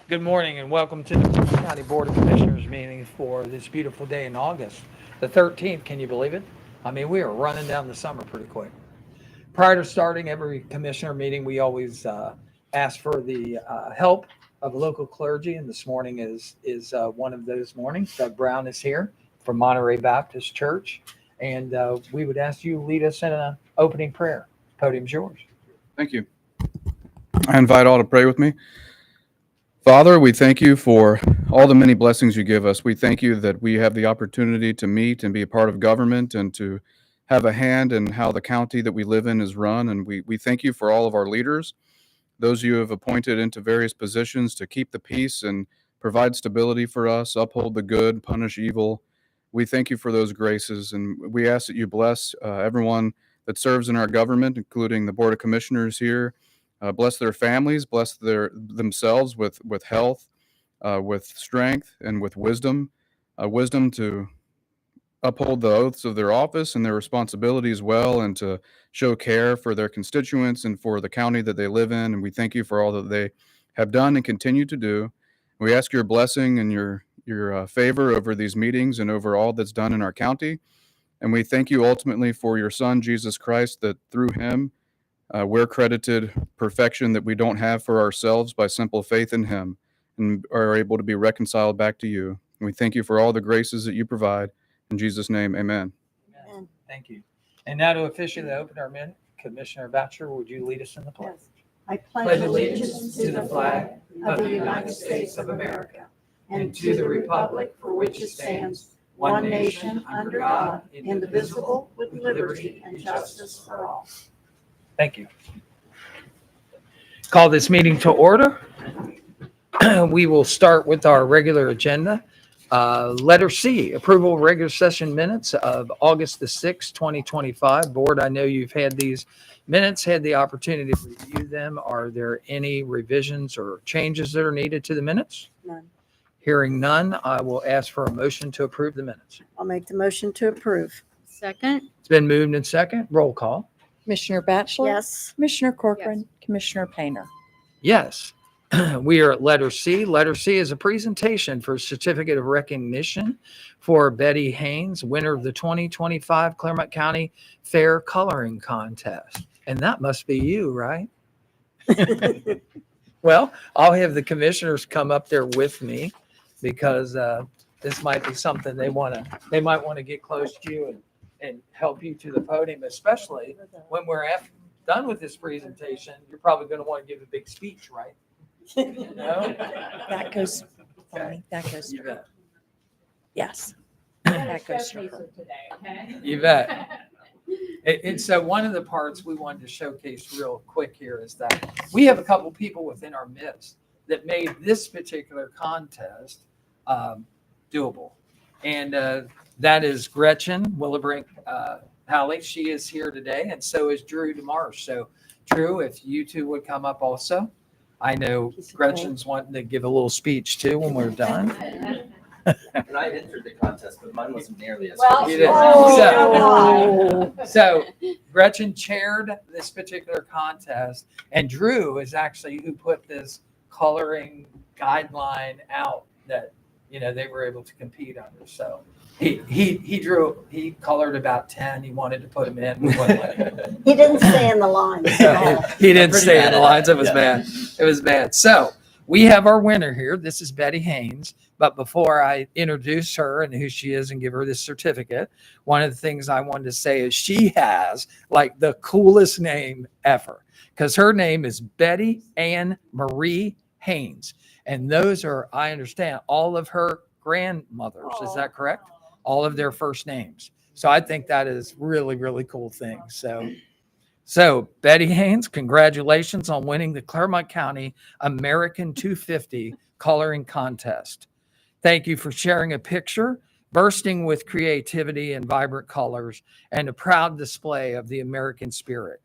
Good morning and welcome to the Clermont County Board of Commissioners meeting for this beautiful day in August, the 13th. Can you believe it? I mean, we are running down the summer pretty quick. Prior to starting every commissioner meeting, we always ask for the help of local clergy, and this morning is one of those mornings. Doug Brown is here from Monterey Baptist Church, and we would ask you to lead us in an opening prayer. Podium's yours. Thank you. I invite all to pray with me. Father, we thank you for all the many blessings you give us. We thank you that we have the opportunity to meet and be a part of government and to have a hand in how the county that we live in is run. And we thank you for all of our leaders, those you have appointed into various positions to keep the peace and provide stability for us, uphold the good, punish evil. We thank you for those graces, and we ask that you bless everyone that serves in our government, including the Board of Commissioners here. Bless their families, bless themselves with health, with strength, and with wisdom. Wisdom to uphold the oaths of their office and their responsibilities well, and to show care for their constituents and for the county that they live in. And we thank you for all that they have done and continue to do. We ask your blessing and your favor over these meetings and over all that's done in our county. And we thank you ultimately for your Son, Jesus Christ, that through him, we're credited perfection that we don't have for ourselves by simple faith in him, and are able to be reconciled back to you. And we thank you for all the graces that you provide. In Jesus' name, amen. Amen. Thank you. And now to officially open our meeting, Commissioner Batcher, would you lead us in the pledge? Yes. I pledge allegiance to the flag of the United States of America and to the republic for which it stands, one nation under God, indivisible, with liberty and justice for all. Thank you. Call this meeting to order. We will start with our regular agenda. Letter C, approval of regular session minutes of August the 6th, 2025. Board, I know you've had these minutes, had the opportunity to review them. Are there any revisions or changes that are needed to the minutes? None. Hearing none, I will ask for a motion to approve the minutes. I'll make the motion to approve. Second. It's been moved and second. Roll call. Commissioner Batchelor? Yes. Commissioner Corcoran? Commissioner Painter? Yes. We are at letter C. Letter C is a presentation for certificate of recognition for Betty Haynes, winner of the 2025 Clermont County Fair Coloring Contest. And that must be you, right? Well, I'll have the commissioners come up there with me because this might be something they might want to get close to you and help you to the podium, especially when we're done with this presentation. You're probably going to want to give a big speech, right? No? That goes, Okay. that goes, You bet. yes. That goes to her. You bet. And so one of the parts we wanted to showcase real quick here is that we have a couple people within our midst that made this particular contest doable. And that is Gretchen Willibrink Halley. She is here today, and so is Drew DeMarsh. So Drew, if you two would come up also. I know Gretchen's wanting to give a little speech too when we're done. And I entered the contest, but mine wasn't nearly as. Well, good. You did. So Gretchen chaired this particular contest, and Drew is actually who put this coloring guideline out that they were able to compete under. So he colored about 10. He wanted to put them in. We wouldn't let him. He didn't stay in the line. He didn't stay in the lines. It was bad. It was bad. So we have our winner here. This is Betty Haynes. But before I introduce her and who she is and give her this certificate, one of the things I wanted to say is she has like the coolest name ever, because her name is Betty Ann Marie Haynes. And those are, I understand, all of her grandmothers. Is that correct? All of their first names. So I think that is really, really cool thing. So Betty Haynes, congratulations on winning the Clermont County American 250 Coloring Contest. Thank you for sharing a picture, bursting with creativity and vibrant colors, and a proud display of the American spirit.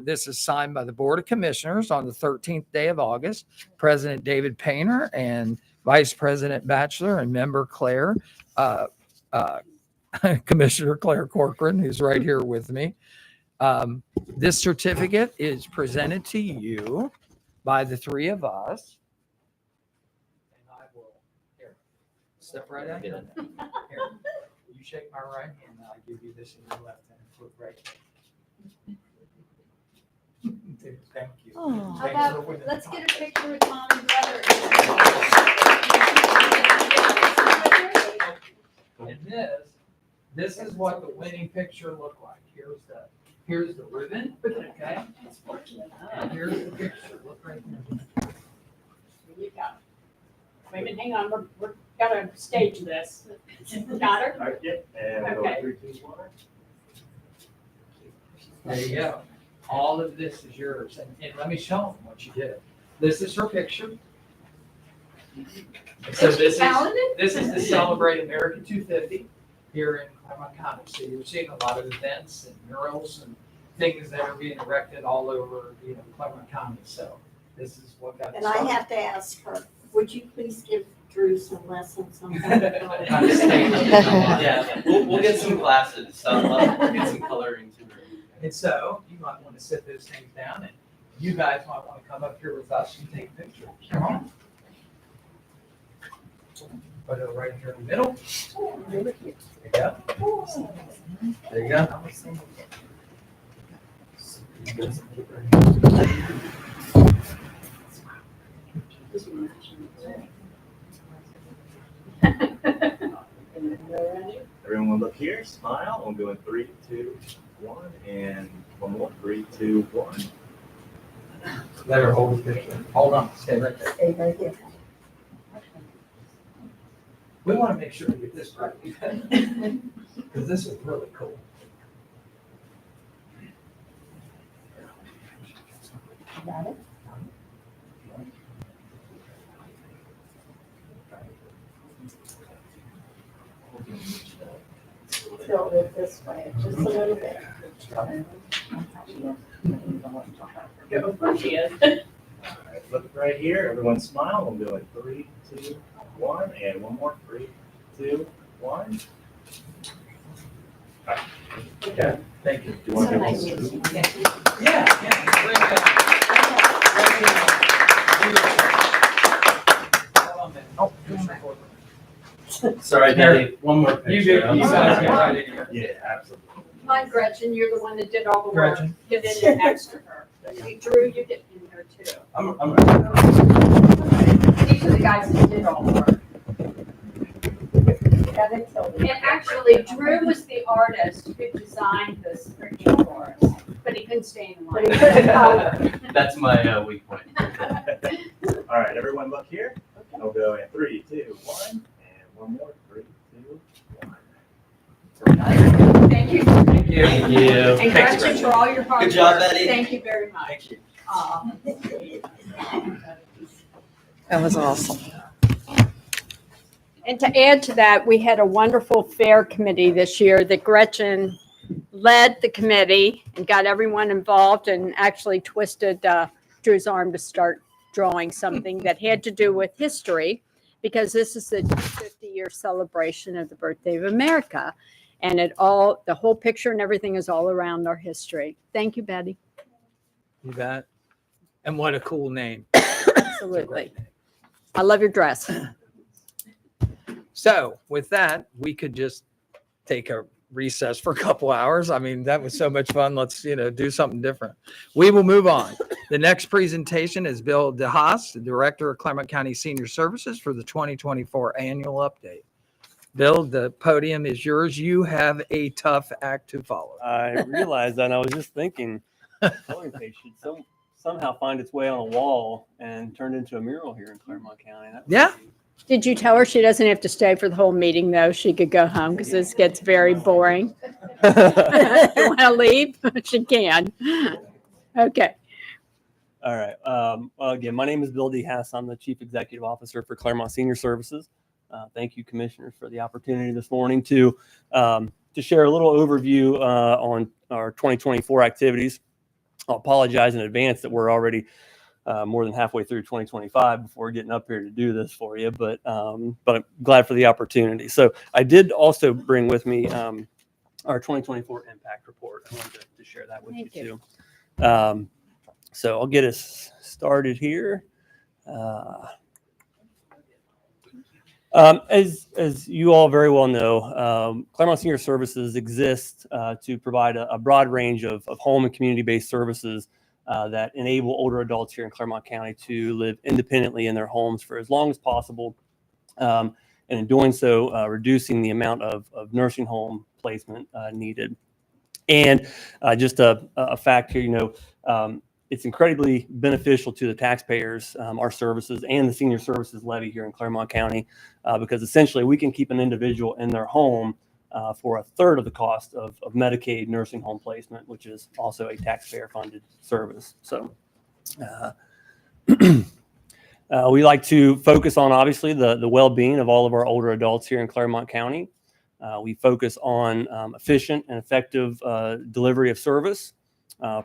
This is signed by the Board of Commissioners on the 13th day of August. President David Painter and Vice President Batchelor and Member Claire, Commissioner Claire Corcoran, who's right here with me. This certificate is presented to you by the three of us. Step right out here. Here, you shake my right hand, I'll give you this in your left hand. Flip right. Dude, thank you. Oh. How Thanks for about, winning. let's get a picture with mom and brother. And this is what the winning picture looked like. Here's the ribbon, okay? And here's the picture. Look right here. Here you go. Wait a minute, hang on, we're gotta stage this. Got her? Okay. There you go. All of this is yours. And let me show them what you did. This is her picture. So this is the Celebrate America 250 here in Clermont County. So you're seeing a lot of events and murals and things that are being erected all over, Clermont County. So this is what got And I started. have to ask her, would you please give Drew some lessons on how to draw? Kind of stay with it. Yeah, we'll get some classes, so we'll get some coloring too. And so you might want to set those things down and you guys might want to come up here with us and take pictures. Come on. Put it right here in the middle. There you go. There you go. Everyone will look here, smile. We'll go in 3, 2, 1, and one more. 3, 2, 1. Let her hold the picture. Hold on, stay right there. Stay right there. We want to make sure we get this right. Because this is really cool. Got it? Tilt it this way, just a little bit. She is. Alright, look right here. Everyone smile. We'll go in 3, 2, 1, and one more. 3, 2, 1. Okay, thank you. Do you want to So go nice this? meeting you. Yeah. Bring it up. Hold on a minute. Oh, come back. Sorry, Betty, one more You picture. do, I'm you guys sorry. get right in here. Yeah, absolutely. Hi Gretchen, you're the one that did all the work. Gretchen. Get in there next to her. Hey, Drew, you get in there too. I'm These are the guys that did all the work. Got it tilted. And actually, Drew was the artist who designed this picture for us, but he couldn't stay in the But he line. couldn't color. That's my weak point. All right, everyone look here. We'll go in 3, 2, 1, and one more. 3, 2, 1. Thank you. Thank you. Thank you. And Gretchen for all your hard work. Good job, Betty. Thank you very much. Thank you. That was awesome. And to add to that, we had a wonderful fair committee this year that Gretchen led the committee and got everyone involved and actually twisted Drew's arm to start drawing something that had to do with history, because this is the 50-year celebration of the birthday of America. And the whole picture and everything is all around our history. Thank you, Betty. You bet. And what a cool name. Absolutely. I love your dress. So with that, we could just take a recess for a couple hours. I mean, that was so much fun. Let's, do something different. We will move on. The next presentation is Bill DeHaas, the Director of Clermont County Senior Services for the 2024 annual update. Bill, the podium is yours. You have a tough act to follow. I realized that, and I was just thinking, polling place should somehow find its way on a wall and turn into a mural here in Clermont County. That would Yeah. be- Did you tell her she doesn't have to stay for the whole meeting, though? She could go home because this gets very boring. You want to leave? She can. Okay. All right. Well, again, my name is Bill DeHaas. I'm the Chief Executive Officer for Clermont Senior Services. Thank you, Commissioners, for the opportunity this morning to share a little overview on our 2024 activities. I'll apologize in advance that we're already more than halfway through 2025 before getting up here to do this for you, but I'm glad for the opportunity. So I did also bring with me our 2024 impact report. I wanted to share that with Thank you too. So I'll get us started here. As you all very well know, Clermont Senior Services exists to provide a broad range of home and community-based services that enable older adults here in Clermont County to live independently in their homes for as long as possible, and in doing so, reducing the amount of nursing home placement needed. And just a fact here, it's incredibly beneficial to the taxpayers, our services, and the senior services levy here in Clermont County, because essentially we can keep an individual in their home for a third of the cost of Medicaid nursing home placement, which is also a taxpayer-funded service. So we like to focus on, obviously, the well-being of all of our older adults here in Clermont County. We focus on efficient and effective delivery of service,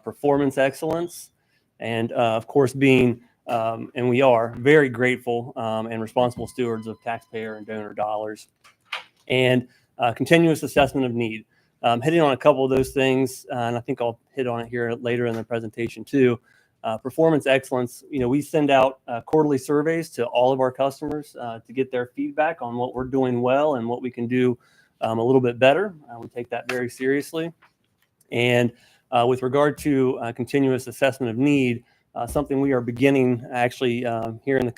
performance excellence, and of course being, and we are very grateful and responsible stewards of taxpayer and donor dollars, and continuous assessment of need. Hitting on a couple of those things, and I think I'll hit on it here later in the presentation too. Performance excellence, we send out quarterly surveys to all of our customers to get their feedback on what we're doing well and what we can do a little bit better. We take that very seriously. And with regard to continuous assessment of need, something we are beginning actually here in the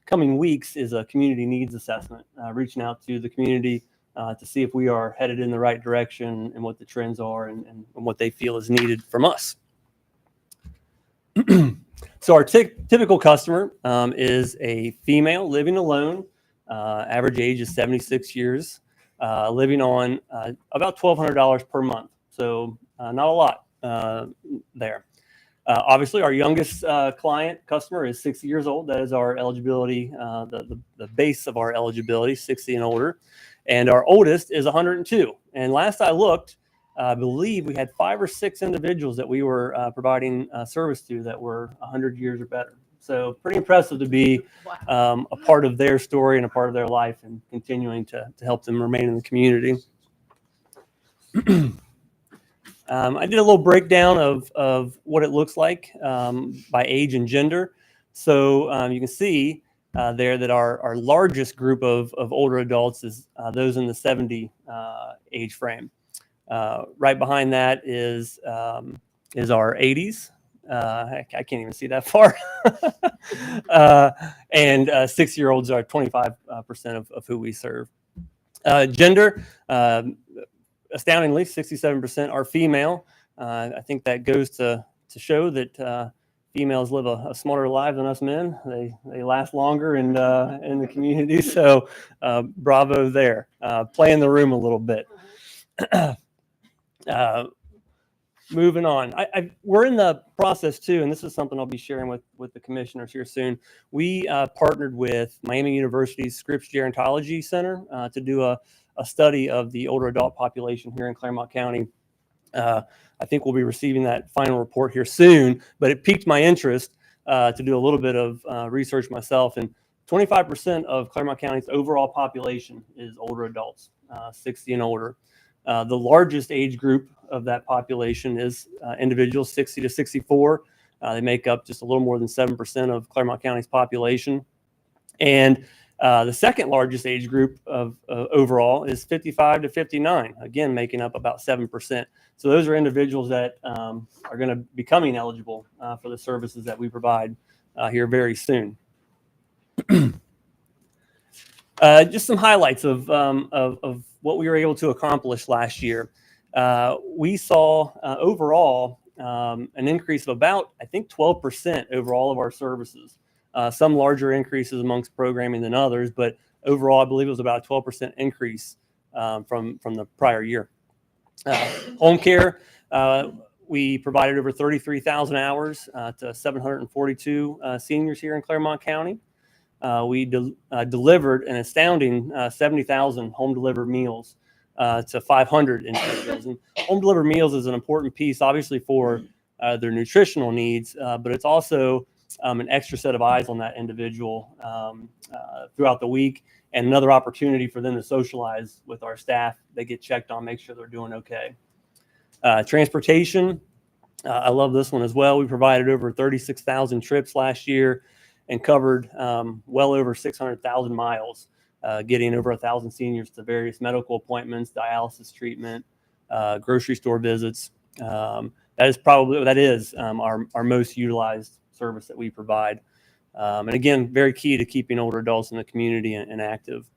coming weeks is a community needs assessment, reaching out to the community to see if we are headed in the right direction and what the trends are and what they feel is needed from us. So our typical customer is a female living alone, average age is 76 years, living on about $1,200 per month. So not a lot there. Obviously, our youngest customer is 60 years old. That is our eligibility, the base of our eligibility, 60 and older. And our oldest is 102. And last I looked, I believe we had 5 or 6 individuals that we were providing service to that were 100 years or better. So pretty impressive to be a part of their story and a part of their life and continuing to help them remain in the community. I did a little breakdown of what it looks like by age and gender. So you can see there that our largest group of older adults is those in the 70 age frame. Right behind that is our 80s. I can't even see that far. And 6-year-olds are 25% of who we serve. Gender, astoundingly, 67% are female. I think that goes to show that females live a smarter life than us men. They last longer in the community. So bravo there. Play in the room a little bit. Moving on, we're in the process too, and this is something I'll be sharing with the commissioners here soon. We partnered with Miami University's Scripps Gerontology Center to do a study of the older adult population here in Clermont County. I think we'll be receiving that final report here soon, but it piqued my interest to do a little bit of research myself. And 25% of Clermont County's overall population is older adults, 60 and older. The largest age group of that population is individuals 60 to 64. They make up just a little more than 7% of Clermont County's population. And the second largest age group of overall is 55 to 59, again, making up about 7%. So those are individuals that are going to be becoming eligible for the services that we provide here very soon. Just some highlights of what we were able to accomplish last year. We saw overall an increase of about, I think, 12% over all of our services. Some larger increases amongst programming than others, but overall, I believe it was about a 12% increase from the prior year. Home care, we provided over 33,000 hours to 742 seniors here in Clermont County. We delivered an astounding 70,000 home delivered meals to 500 individuals. And home delivered meals is an important piece, obviously, for their nutritional needs, but it's also an extra set of eyes on that individual throughout the week, and another opportunity for them to socialize with our staff. They get checked on, make sure they're doing okay. Transportation, I love this one as well. We provided over 36,000 trips last year and covered well over 600,000 miles. getting over 1,000 seniors to various medical appointments, dialysis treatment, grocery store visits. That is our most utilized service that we provide. And again, very key to keeping older adults in the community and active.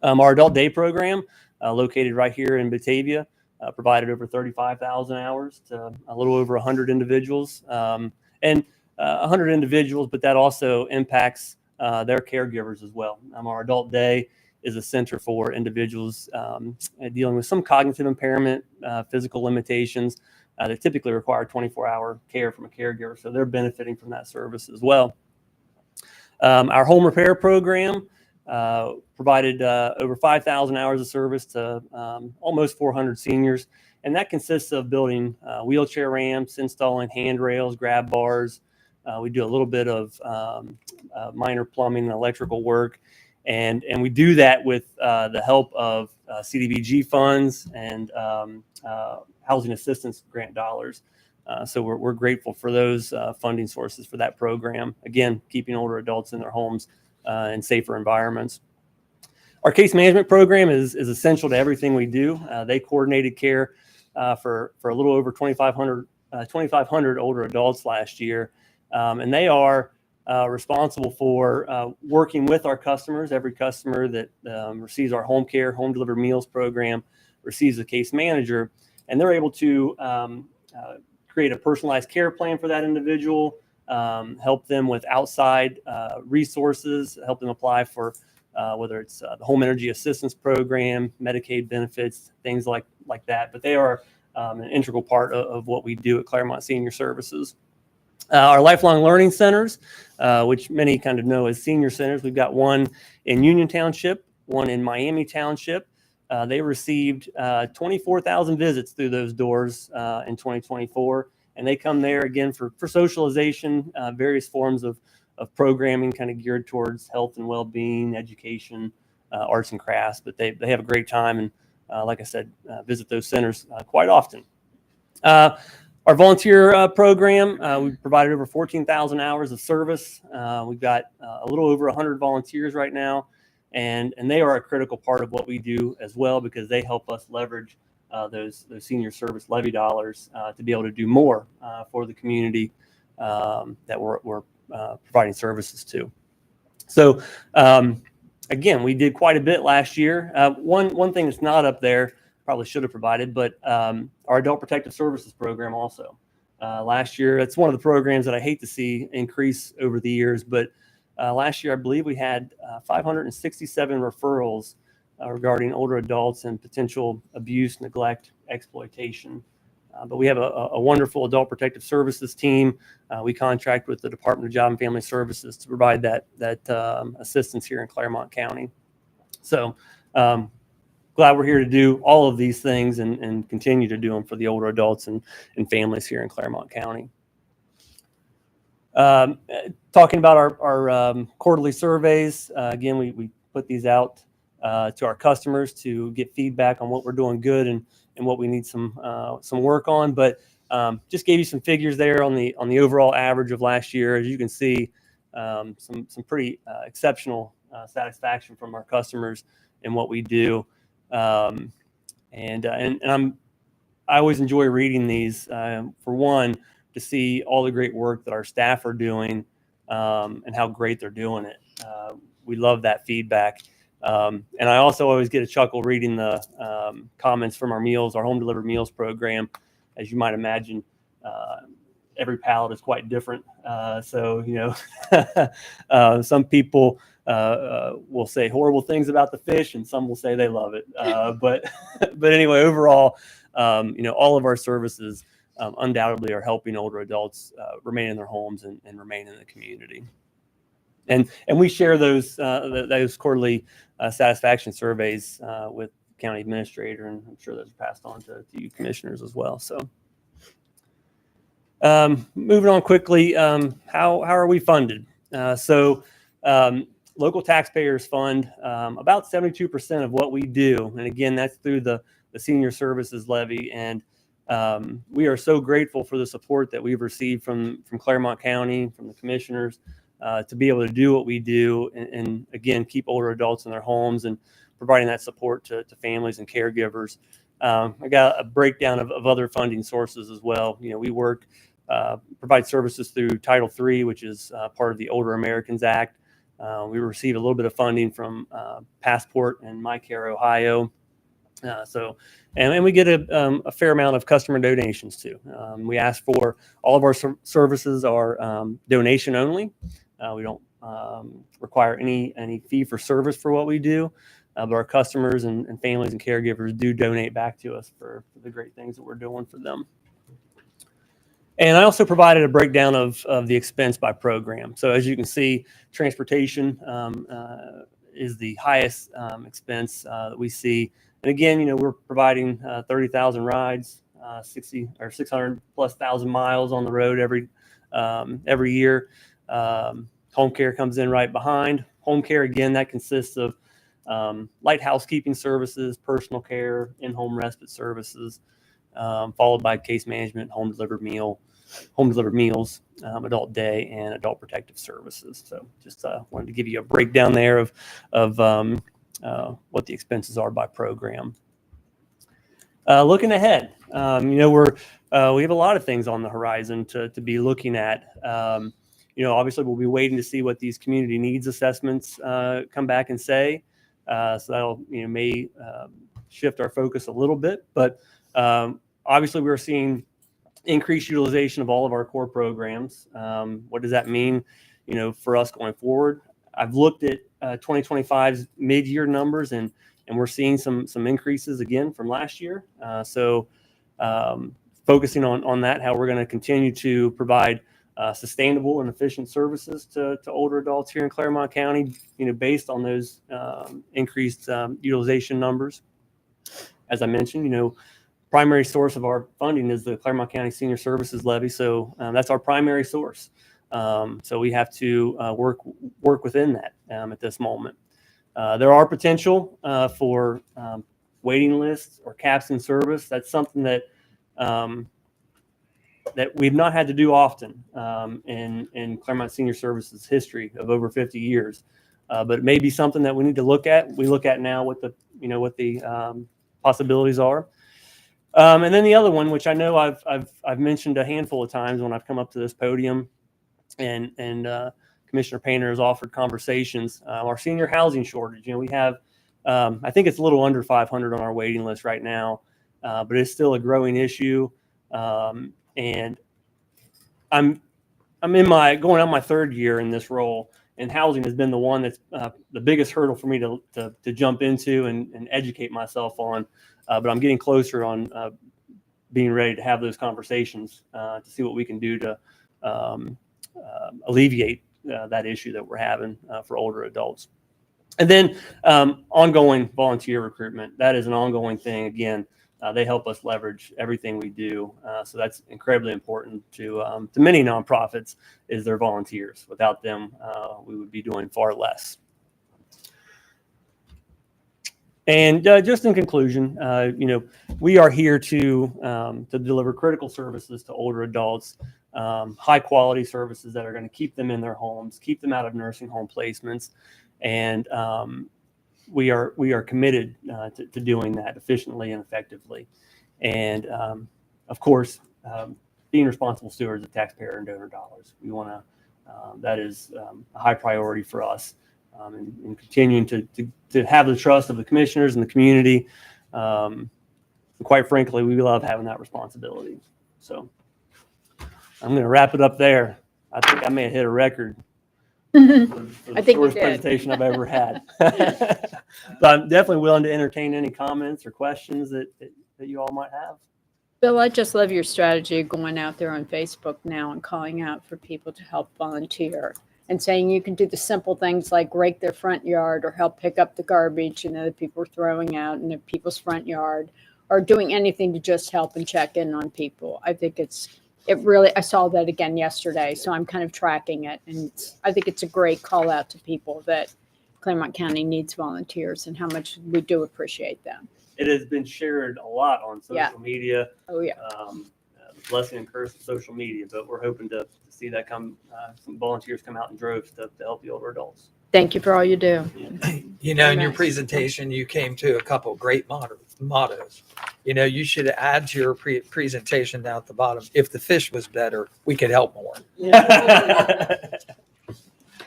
Our adult day program, located right here in Batavia, provided over 35,000 hours to a little over 100 individuals. And 100 individuals, but that also impacts their caregivers as well. Our adult day is a center for individuals dealing with some cognitive impairment, physical limitations that typically require 24-hour care from a caregiver. So they're benefiting from that service as well. Our home repair program provided over 5,000 hours of service to almost 400 seniors. And that consists of building wheelchair ramps, installing handrails, grab bars. We do a little bit of minor plumbing and electrical work. And we do that with the help of CDBG funds and housing assistance grant dollars. So we're grateful for those funding sources for that program. Again, keeping older adults in their homes in safer environments. Our case management program is essential to everything we do. They coordinated care for a little over 2,500 older adults last year. And they are responsible for working with our customers. Every customer that receives our home care, home delivered meals program receives a case manager, and they're able to create a personalized care plan for that individual, help them with outside resources, help them apply for whether it's the home energy assistance program, Medicaid benefits, things like that. But they are an integral part of what we do at Clermont Senior Services. Our lifelong learning centers, which many kind of know as senior centers, we've got one in Union Township, one in Miami Township. They received 24,000 visits through those doors in 2024. And they come there again for socialization, various forms of programming kind of geared towards health and well-being, education, arts and crafts. But they have a great time and, like I said, visit those centers quite often. Our volunteer program, we've provided over 14,000 hours of service. We've got a little over 100 volunteers right now, and they are a critical part of what we do as well because they help us leverage those senior service levy dollars to be able to do more for the community that we're providing services to. So again, we did quite a bit last year. One thing that's not up there, probably should have provided, but our Adult Protective Services program also. Last year, it's one of the programs that I hate to see increase over the years, but last year, I believe we had 567 referrals regarding older adults and potential abuse, neglect, exploitation. But we have a wonderful Adult Protective Services team. We contract with the Department of Job and Family Services to provide that assistance here in Clermont County. So glad we're here to do all of these things and continue to do them for the older adults and families here in Clermont County. Talking about our quarterly surveys, again, we put these out to our customers to get feedback on what we're doing good and what we need some work on. But just gave you some figures there on the overall average of last year. As you can see, some pretty exceptional satisfaction from our customers in what we do. I always enjoy reading these. For one, to see all the great work that our staff are doing and how great they're doing it. We love that feedback. And I also always get a chuckle reading the comments from our home delivered meals program. As you might imagine, every palate is quite different. So, you know, some people will say horrible things about the fish and some will say they love it. But anyway, overall, you know, all of our services undoubtedly are helping older adults remain in their homes and remain in the community. And we share those quarterly satisfaction surveys with county administrator, and I'm sure those are passed on to you commissioners as well. So moving on quickly, how are we funded? Local taxpayers fund about 72% of what we do. And again, that's through the senior services levy. And we are so grateful for the support that we've received from Clermont County, from the commissioners, to be able to do what we do and again, keep older adults in their homes and providing that support to families and caregivers. I got a breakdown of other funding sources as well. You know, we provide services through Title III, which is part of the Older Americans Act. We receive a little bit of funding from Passport and MyCare Ohio. And we get a fair amount of customer donations too. We ask for all of our services are donation only. We don't require any fee for service for what we do, but our customers and families and caregivers do donate back to us for the great things that we're doing for them. And I also provided a breakdown of the expense by program. So as you can see, transportation is the highest expense that we see. And again, you know, we're providing 30,000 rides, 60 or 600 plus thousand miles on the road every year. Home care comes in right behind. Home care, again, that consists of light housekeeping services, personal care, in-home respite services, followed by case management, home delivered meals, adult day, and adult protective services. So just wanted to give you a breakdown there of what the expenses are by program. Looking ahead, you know, we have a lot of things on the horizon to be looking at. You know, obviously we'll be waiting to see what these community needs assessments come back and say. So that'll, you know, may shift our focus a little bit, but obviously we're seeing increased utilization of all of our core programs. What does that mean, you know, for us going forward? I've looked at 2025's mid-year numbers, and we're seeing some increases again from last year. So focusing on that, how we're going to continue to provide sustainable and efficient services to older adults here in Clermont County, you know, based on those increased utilization numbers. As I mentioned, you know, primary source of our funding is the Clermont County Senior Services Levy. So that's our primary source. So we have to work within that at this moment. There are potential for waiting lists or caps in service. That's something that that we've not had to do often in Clermont Senior Services history of over 50 years. But it may be something that we need to look at. We look at now what the possibilities are. And then the other one, which I know I've mentioned a handful of times when I've come up to this podium, and Commissioner Painter has offered conversations. Our senior housing shortage. You know, we have I think it's a little under 500 on our waiting list right now, but it's still a growing issue. And I'm going on my third year in this role, and housing has been the one that's the biggest hurdle for me to jump into and educate myself on. But I'm getting closer on being ready to have those conversations to see what we can do to alleviate that issue that we're having for older adults. And then ongoing volunteer recruitment. That is an ongoing thing. Again, they help us leverage everything we do. So that's incredibly important to many nonprofits, is their volunteers. Without them, we would be doing far less. And just in conclusion, you know, we are here to deliver critical services to older adults, high quality services that are going to keep them in their homes, keep them out of nursing home placements, and we are committed to doing that efficiently and effectively. And of course, being responsible stewards of taxpayer and donor dollars. We want to that is a high priority for us. And continuing to have the trust of the commissioners and the community. And quite frankly, we love having that responsibility. So I'm going to wrap it up there. I think I may have hit a record. For the I think you shortest did. presentation I've ever had. But I'm definitely willing to entertain any comments or questions that you all might have. Bill, I just love your strategy of going out there on Facebook now and calling out for people to help volunteer. And saying you can do the simple things like rake their front yard or help pick up the garbage, you know, that people are throwing out in people's front yard, or doing anything to just help and check in on people. I think I saw that again yesterday, so I'm kind of tracking it. And I think it's a great call out to people that Clermont County needs volunteers and how much we do appreciate them. It has been shared a lot on social media. Oh, yeah. Blessing and curse of social media, but we're hoping to see see that some volunteers come out in droves to help the older adults. Thank you for all you do. You know, in your Nice. presentation, you came to a couple great mottos. You know, you should add to your presentation down at the bottom. If the fish was better, we could help more.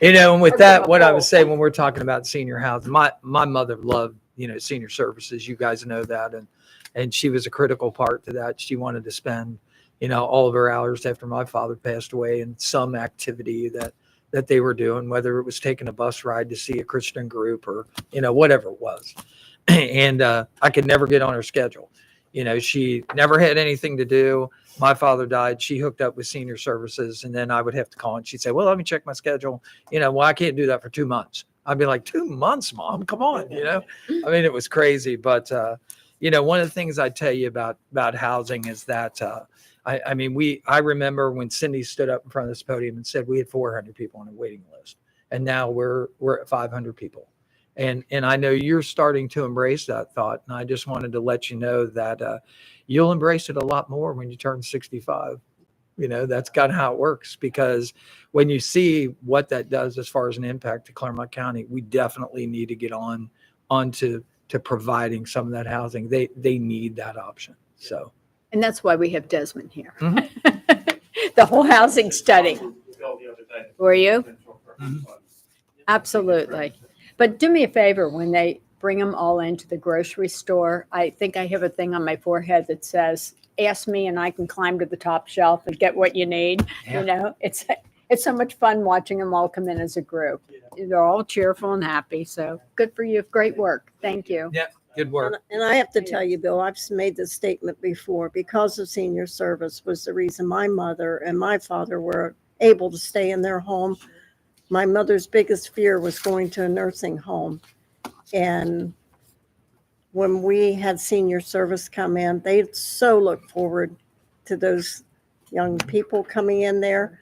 You know, and with that, what I would say when we're talking about senior housing, my mother loved, you know, senior services. You guys know that, and she was a critical part to that. She wanted to spend, you know, all of her hours after my father passed away in some activity that they were doing, whether it was taking a bus ride to see a Christian group or, you know, whatever it was. And I could never get on her schedule. You know, she never had anything to do. My father died. She hooked up with senior services, and then I would have to call, and she'd say, well, let me check my schedule. You know, well, I can't do that for 2 months. I'd be like, 2 months, Mom, come on. You know, I mean, it was crazy. But, you know, one of the things I tell you about housing is that, I mean, I remember when Cindy stood up in front of this podium and said we had 400 people on a waiting list, and now we're at 500 people. And I know you're starting to embrace that thought. And I just wanted to let you know that you'll embrace it a lot more when you turn 65. You know, that's kind of how it works, because when you see what that does as far as an impact to Clermont County, we definitely need to get onto providing some of that housing. They need that option. So. And that's why we have Desmond here. Mhm. The whole housing study. Were you? Absolutely. But do me a favor, when they bring them all into the grocery store, I think I have a thing on my forehead that says, ask me and I can climb to the top shelf and get what you need. Yeah. You know, it's so much fun watching them all come in as a group. They're all cheerful and happy. So good for you. Great work. Thank you. Yeah, good work. And I have to tell you, Bill, I've made this statement before, because of senior service was the reason my mother and my father were able to stay in their home. My mother's biggest fear was going to a nursing home. And when we had senior service come in, they so looked forward to those young people coming in there.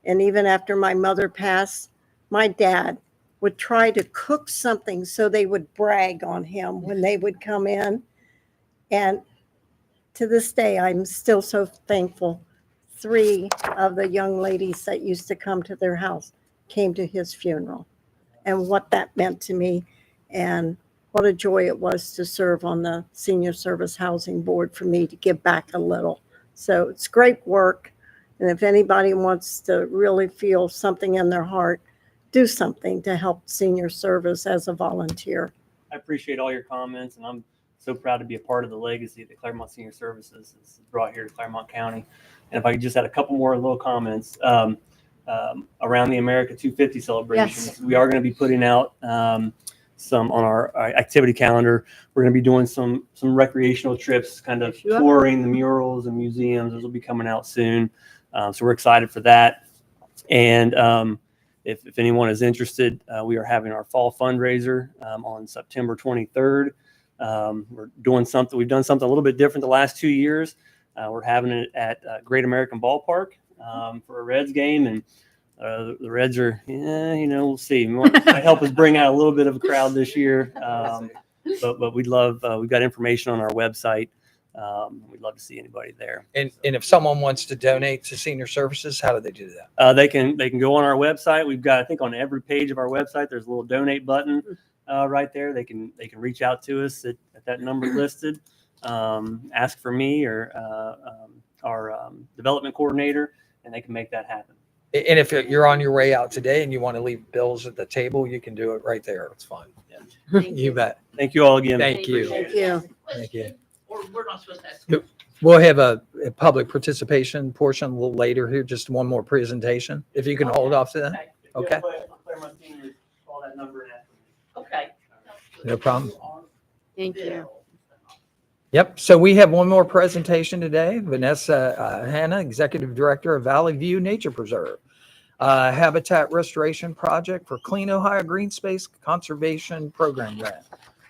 And even after my mother passed, my dad would try to cook something so they would brag on him when they would come in. And to this day, I'm still so thankful. 3 of the young ladies that used to come to their house came to his funeral, and what that meant to me, and what a joy it was to serve on the Senior Service Housing Board for me to give back a little. So it's great work. And if anybody wants to really feel something in their heart, do something to help senior service as a volunteer. I appreciate all your comments, and I'm so proud to be a part of the legacy that Clermont Senior Services has brought here to Clermont County. And if I could just add a couple more little comments. Around the America 250 celebrations, Yes. we are going to be putting out some on our activity calendar. We're going to be doing some recreational trips, kind of Sure. touring the murals and museums. Those will be coming out soon. So we're excited for that. And if anyone is interested, we are having our fall fundraiser on September 23rd. We're doing something. We've done something a little bit different the last 2 years. We're having it at Great American Ballpark for a Reds game, and the Reds are, you know, we'll see. Might help us bring out a little bit of a crowd this year. But we'd love. We've got information on our website. We'd love to see anybody there. And if someone wants to donate to senior services, how do they do that? They can go on our website. We've got, I think, on every page of our website, there's a little donate button right there. They can reach out to us at that number listed. Ask for me or our development coordinator, and they can make that happen. And if you're on your way out today and you want to leave bills at the table, you can do it right there. It's fine. You bet. Thank you all again. Thank you. Thank you. Thank you. We're not supposed to ask. We'll have a public participation portion a little later here, just one more presentation. If you can hold off to that. Okay. Clermont Seniors, call that number and ask for me. Okay. No problem. Thank you. Yep. So we have one more presentation today. Vanessa Hanna, Executive Director of Valley View Nature Preserve, Habitat Restoration Project for Clean Ohio Green Space Conservation Program Grant.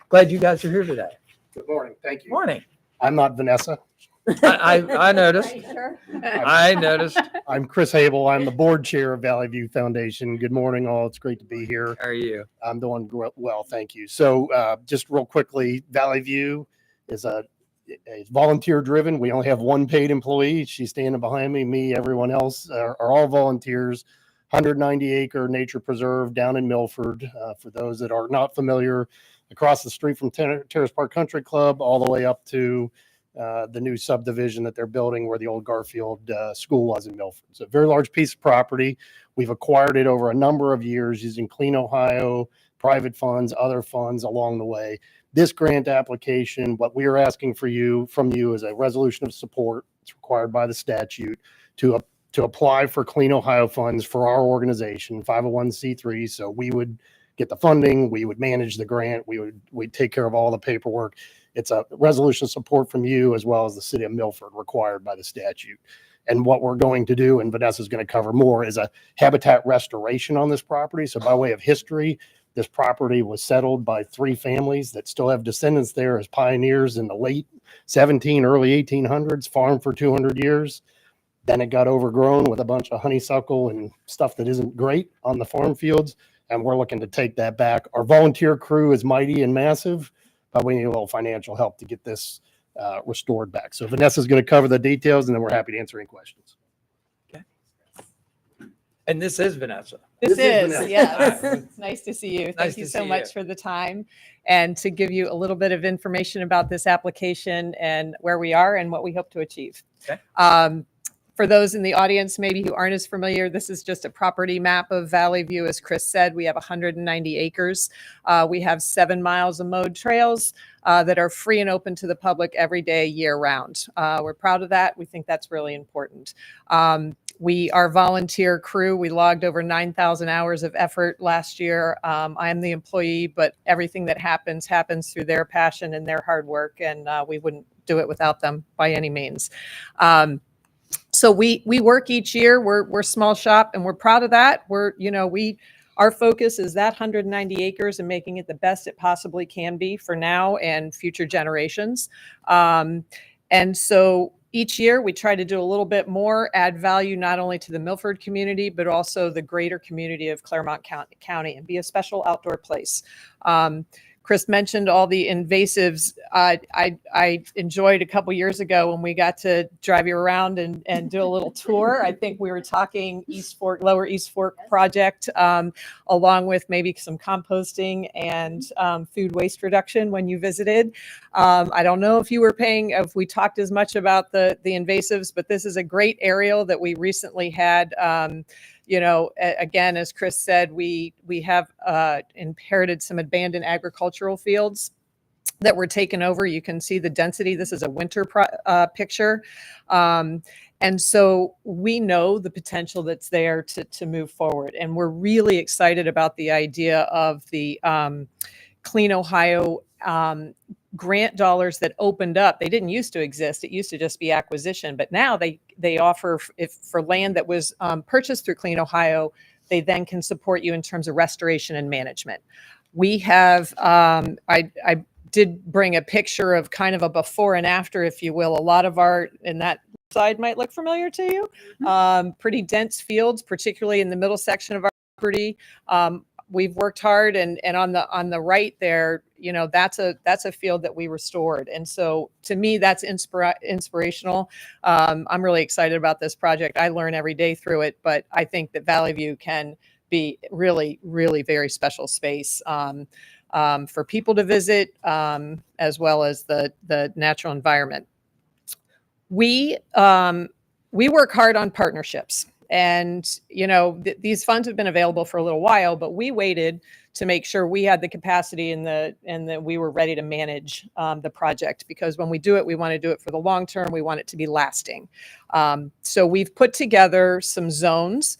Glad you guys are here today. Good morning. Thank you. Morning. I'm not Vanessa. I noticed. Sure. I noticed. I'm Chris Habel. I'm the board chair of Valley View Foundation. Good morning, all. It's great to be here. How are you? I'm doing well. Thank you. So just real quickly, Valley View is It's volunteer driven. We only have one paid employee. She's standing behind me. Me, everyone else are all volunteers. 190-acre nature preserve down in Milford. For those that are not familiar, across the street from Terrace Park Country Club, all the way up to the new subdivision that they're building where the old Garfield school was in Milford. It's a very large piece of property. We've acquired it over a number of years using Clean Ohio, private funds, other funds along the way. This grant application, what we are asking from you is a resolution of support. It's required by the statute to apply for Clean Ohio funds for our organization, 501c3. So we would get the funding, we would manage the grant, we'd take care of all the paperwork. It's a resolution of support from you as well as the city of Milford required by the statute. And what we're going to do, and Vanessa's going to cover more, is a habitat restoration on this property. So by way of history, this property was settled by 3 families that still have descendants there as pioneers in the late early 1800s, farmed for 200 years. Then it got overgrown with a bunch of honeysuckle and stuff that isn't great on the farm fields. And we're looking to take that back. Our volunteer crew is mighty and massive, but we need a little financial help to get this restored back. So Vanessa's going to cover the details, and then we're happy to answer any questions. And this is Vanessa. This is, Vanessa. yes. It's nice to see you. Nice Thank to you so see much you. for the time and to give you a little bit of information about this application and where we are and what we hope to achieve. Okay. For those in the audience maybe who aren't as familiar, this is just a property map of Valley View. As Chris said, we have 190 acres. We have 7 miles of mowed trails that are free and open to the public every day, year round. We're proud of that. We think that's really important. We are volunteer crew. We logged over 9,000 hours of effort last year. I am the employee, but everything that happens through their passion and their hard work, and we wouldn't do it without them by any means. So we work each year. We're small shop, and we're proud of that. Our focus is that 190 acres and making it the best it possibly can be for now and future generations. And so each year we try to do a little bit more, add value not only to the Milford community, but also the greater community of Clermont County and be a special outdoor place. Chris mentioned all the invasives. I enjoyed a couple years ago when we got to drive you around and do a little tour. I think we were talking Lower East Fork project, along with maybe some composting and food waste reduction when you visited. I don't know if we talked as much about the invasives, but this is a great aerial that we recently had. Again, as Chris said, we have inherited some abandoned agricultural fields that were taken over. You can see the density. This is a winter picture. And so we know the potential that's there to move forward. And we're really excited about the idea of the Clean Ohio grant dollars that opened up. They didn't used to exist. It used to just be acquisition, but now they offer, if for land that was purchased through Clean Ohio, they then can support you in terms of restoration and management. We have, I did bring a picture of kind of a before and after, if you will. A lot of and that side might look familiar to you. Pretty dense fields, particularly in the middle section of our property. We've worked hard, and on the right there, that's a field that we restored. And so to me, that's inspirational. I'm really excited about this project. I learn every day through it, but I think that Valley View can be really, really very special space for people to visit, as well as the natural environment. We work hard on partnerships. And, these funds have been available for a little while, but we waited to make sure we had the capacity and that we were ready to manage the project, because when we do it, we want to do it for the long term. We want it to be lasting. So we've put together some zones.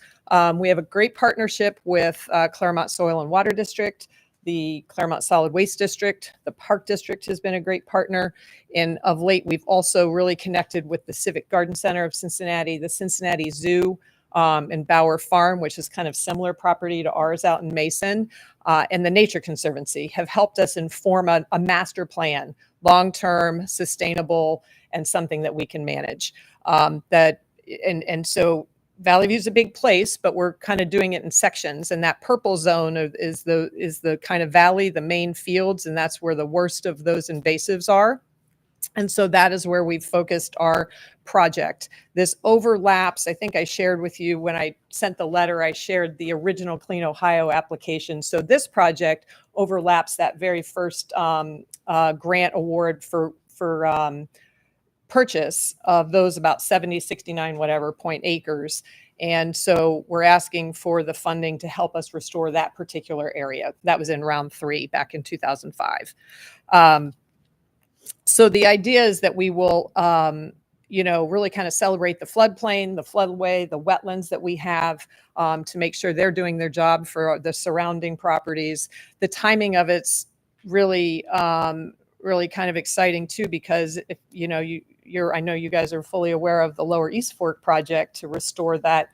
We have a great partnership with Clermont Soil and Water District, the Clermont Solid Waste District. The Park District has been a great partner. And of late, we've also really connected with the Civic Garden Center of Cincinnati, the Cincinnati Zoo, and Bauer Farm, which is kind of similar property to ours out in Mason, and the Nature Conservancy have helped us inform a master plan, long-term, sustainable, and something that we can manage. So Valley View is a big place, but we're kind of doing it in sections. And that purple zone is the kind of valley, the main fields, and that's where the worst of those invasives are. And so that is where we've focused our project. This overlaps, I think I shared with you when I sent the letter, I shared the original Clean Ohio application. So this project overlaps that very first grant award for purchase of those about 70, 69, whatever point acres. And so we're asking for the funding to help us restore that particular area. That was in round 3 back in 2005. So the idea is that we will, really kind of celebrate the floodplain, the floodway, the wetlands that we have to make sure they're doing their job for the surrounding properties. The timing of it's really, really kind of exciting too, because if I know you guys are fully aware of the Lower East Fork project to restore that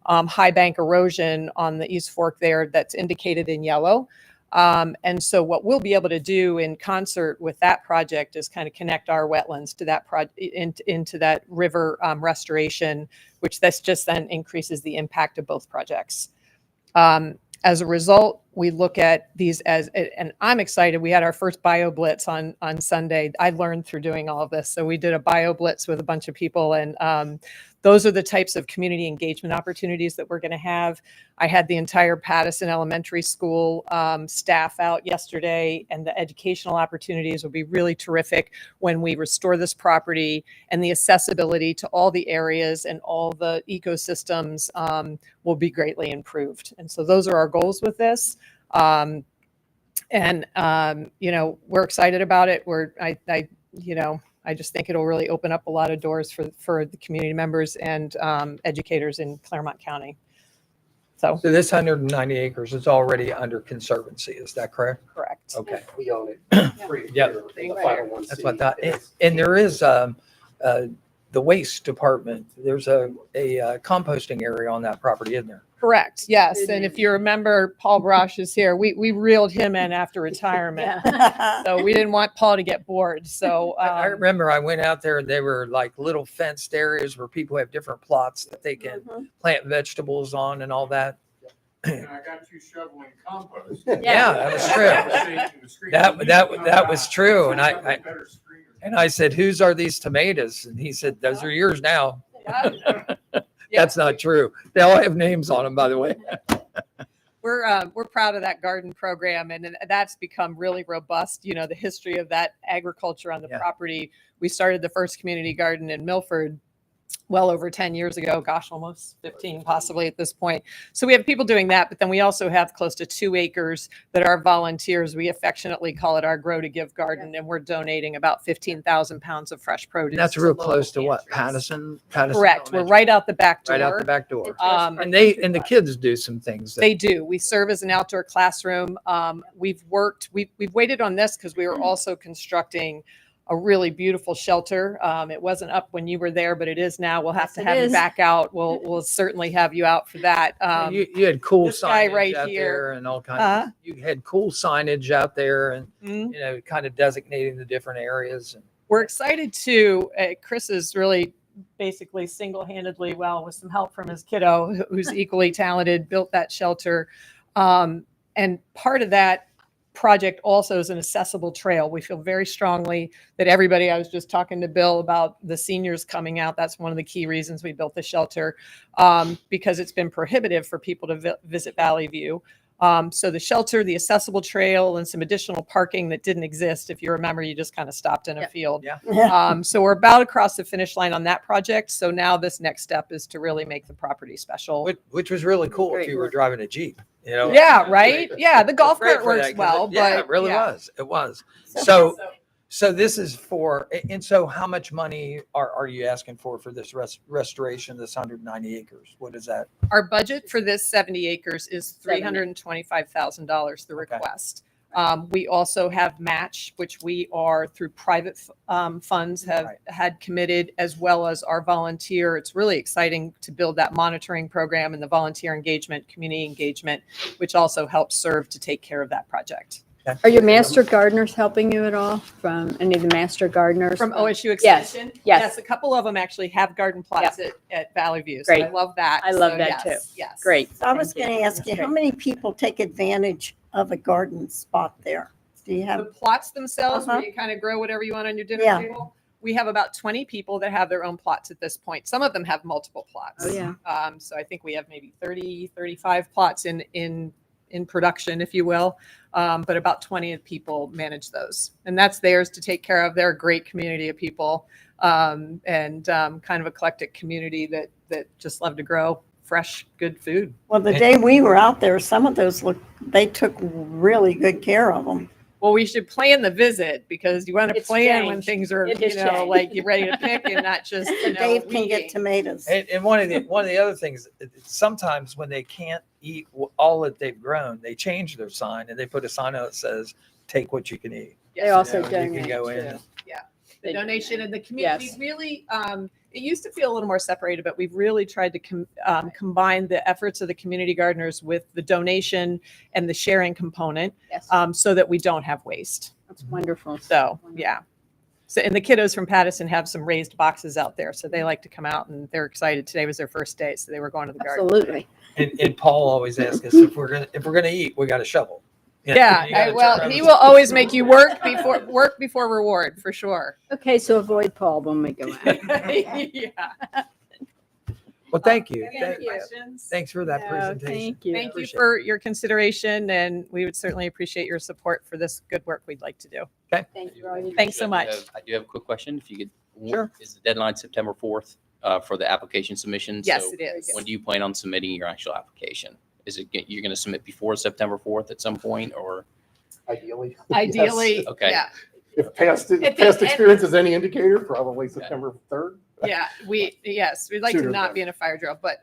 high bank erosion on the East Fork there that's indicated in yellow. And so what we'll be able to do in concert with that project is kind of connect our wetlands to that into that river restoration, which this just then increases the impact of both projects. As a result, we look at these and I'm excited. We had our first bio blitz on Sunday. I learned through doing all of this. So we did a bio blitz with a bunch of people, and those are the types of community engagement opportunities that we're going to have. I had the entire Pattison Elementary School staff out yesterday, and the educational opportunities will be really terrific when we restore this property, and the accessibility to all the areas and all the ecosystems will be greatly improved. And so those are our goals with this. We're excited about it. I just think it'll really open up a lot of doors for the community members and educators in Clermont County. So this 190 acres is already under conservancy. Is that correct? Correct. Okay. We own it. Free. Yeah. The final one. That's what I thought. And there is the waste department. There's a composting area on that property, isn't there? Correct. Yes. And if you remember, Paul Brosh is here. We reeled him in after retirement. So we didn't want Paul to get bored. So I remember I went out there and they were like little fenced areas where people have different plots that they can plant vegetables on and all that. And I got you shoveling compost. Yeah, that was true. That was true. And I said, "Whose are these tomatoes?" And he said, "Those are yours now." That's not true. They all have names on them, by the way. We're proud of that garden program, and that's become really robust. The history of that agriculture on the property. We started the first community garden in Milford well over 10 years ago, gosh, almost 15 possibly at this point. So we have people doing that, but then we also have close to 2 acres that are volunteers. We affectionately call it our Grow to Give garden, and we're donating about 15,000 pounds of fresh produce. That's real close to what? Pattison? Correct. We're right out the back door. Right out the back door. And the kids do some things. They do. We serve as an outdoor classroom. We've waited on this because we were also constructing a really beautiful shelter. It wasn't up when you were there, but it is now. We'll have to have you back out. We'll certainly have you out for that. You had cool this guy signage right out here. there and all kinds. You had cool signage out there, and kind of designating the different areas. We're excited to. Chris is really basically single-handedly, with some help from his kiddo, who's equally talented, built that shelter, and part of that project also is an accessible trail. We feel very strongly that everybody, I was just talking to Bill about the seniors coming out. That's one of the key reasons we built the shelter, because it's been prohibitive for people to visit Valley View. So the shelter, the accessible trail, and some additional parking that didn't exist. If you remember, you just kind of stopped in a field. So we're about across the finish line on that project. So now this next step is to really make the property special. Which was really cool if you were driving a Jeep. Yeah, right. Yeah, the golf cart works well. It really was. It was. So this is for, and so how much money are you asking for this restoration, this 190 acres? What is that? Our budget for this 70 acres is $325,000, the request. We also have match, which we are through private funds have had committed, as well as our volunteer. It's really exciting to build that monitoring program and the volunteer engagement, community engagement, which also helps serve to take care of that project. Are your master gardeners helping you at all? From any of the master gardeners? From OSU Extension? Yes. A couple of them actually have garden plots at Valley View. So Great. I love that. I love that too. Yes. Great. So I was going to ask you, how many people take advantage of a garden spot there? Do you The have? plots themselves, where Uh-huh. you kind of grow whatever you want on your dinner Yeah. table. We have about 20 people that have their own plots at this point. Some of them have multiple plots. Oh, yeah. So I think we have maybe 30, 35 plots in production, if you will. But about 20 people manage those. And that's theirs to take care of. They're a great community of people, and kind of eclectic community that just love to grow fresh, good food. Well, the day we were out there, some of those they took really good care of them. Well, we should plan the visit because you want to It's plan when changed. things are, It has changed. like you're ready to pick and not just, Dave can get weeding. tomatoes. And one of the other things, sometimes when they can't eat all that they've grown, they change their sign and they put a sign out that says, "Take what you can eat." They also You know, you can donate go in too. and- The donation and the community, Yes. really, it used to feel a little more separated, but we've really tried to combine the efforts of the community gardeners with the donation and the sharing component, Yes, so that we don't have waste. that's wonderful. So, yeah. So, and the kiddos from Pattison have some raised boxes out there, so they like to come out and they're excited. Today was their first day, so they were going to the garden. Absolutely. And Paul always asks us if we're gonna eat, we got to shovel. You know, Yeah, you gotta turn well, around he and- will always make you work before reward, for sure. Okay, so avoid Paul when we go out. Yeah. Well, thank you. Any other questions? Thanks for that No, presentation. Thank you. Thank you Appreciate for your consideration, and we would certainly appreciate your support for this good work we'd like to do. Thank you for all you do. Thanks so much. I do have a quick question. If you could, Sure. Is the deadline September 4th for the application submission? Yes, So it is. when do you plan on submitting your actual application? Is it, you're going to submit before September 4th at some point, or? Ideally. Ideally, Okay. yeah, If past At the past end- experience is any indicator, probably September 3rd. yeah, we'd like to Sooner not than- be in a fire drill, but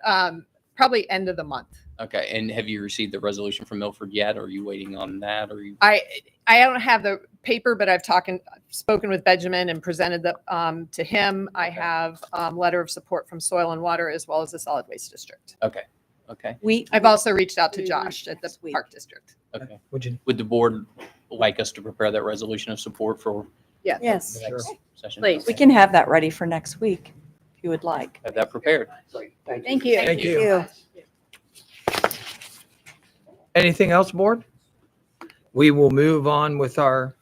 probably end of the month. Okay. And have you received the resolution from Milford yet? Or are you waiting on that? Or you? I don't have the paper, but I've spoken with Benjamin and presented that to him. I have letter of support from Soil and Water as well as the Solid Waste District. Okay. Okay. I've also reached out to We Josh at the next week. Park District. Okay. Would you? Would the board like us to prepare that resolution of support for Yes. the next session? Please. We can have that ready for next week if you would like. Have that prepared. Great, thank you. Thank you. Thank you. Anything else, board? We will move on with our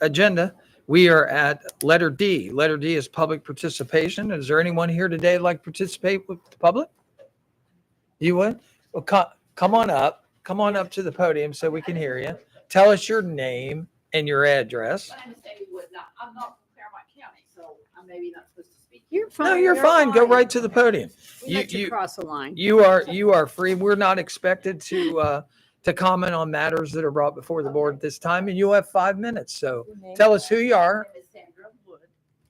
agenda. We are at letter D. Letter D is public participation. Is there anyone here today that'd like to participate with the public? You would? Well, come on up. Come on up to the podium so we can hear you. Tell us your name and your address. My name is Amy Wood. Now, I'm not from Clermont County, so I'm maybe not supposed to speak here. You're fine. No, you're fine. Go right to the podium. We let you You cross the line. you are free. We're not expected to comment on matters that are brought before the board at this time, and you'll have 5 minutes. So tell us who you are. My name is Sandra Wood.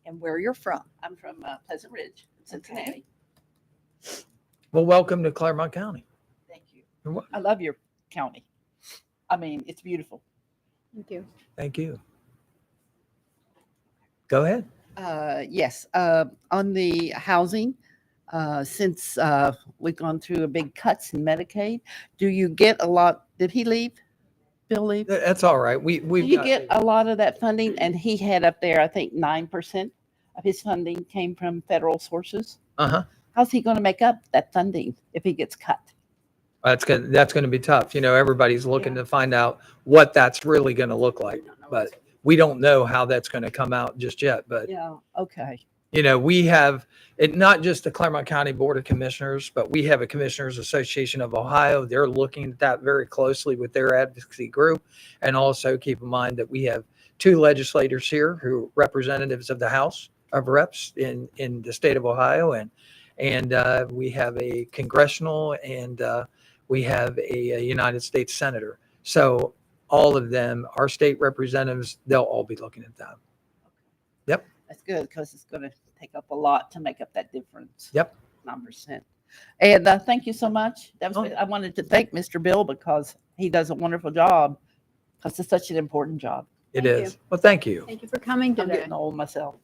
And where you're from. I'm from Pleasant Ridge, Cincinnati. Well, welcome to Clermont County. Thank you. You're wel- I love your county. I mean, it's beautiful. Thank you. Thank you. Go ahead. Yes, on the housing, since we've gone through a big cuts in Medicaid, do you get a lot? Did he leave? Bill leave? That's all right. Do We've you got- get a lot of that funding? And he had up there, I think 9% of his funding came from federal sources. Uh-huh. How's he going to make up that funding if he gets cut? That's going to be tough. You know, everybody's looking to find out what that's really going to look like, but we don't know how that's going to come out just yet. But Yeah, okay. you know, we have it not just the Clermont County Board of Commissioners, but we have a Commissioners Association of Ohio. They're looking at that very closely with their advocacy group. And also keep in mind that we have 2 legislators here who are representatives of the House of Reps in the state of Ohio. And we have a congressional and we have a United States Senator. So all of them, our state representatives, they'll all be looking at that. Yep. That's good because it's going to take up a lot to make up that difference. Yep. 9%. And thank you so much. That was, Oh. I wanted to thank Mr. Bill because he does a wonderful job because it's such an important job. It Thank is. Well, thank you. Thank you for coming I'm today. getting old myself.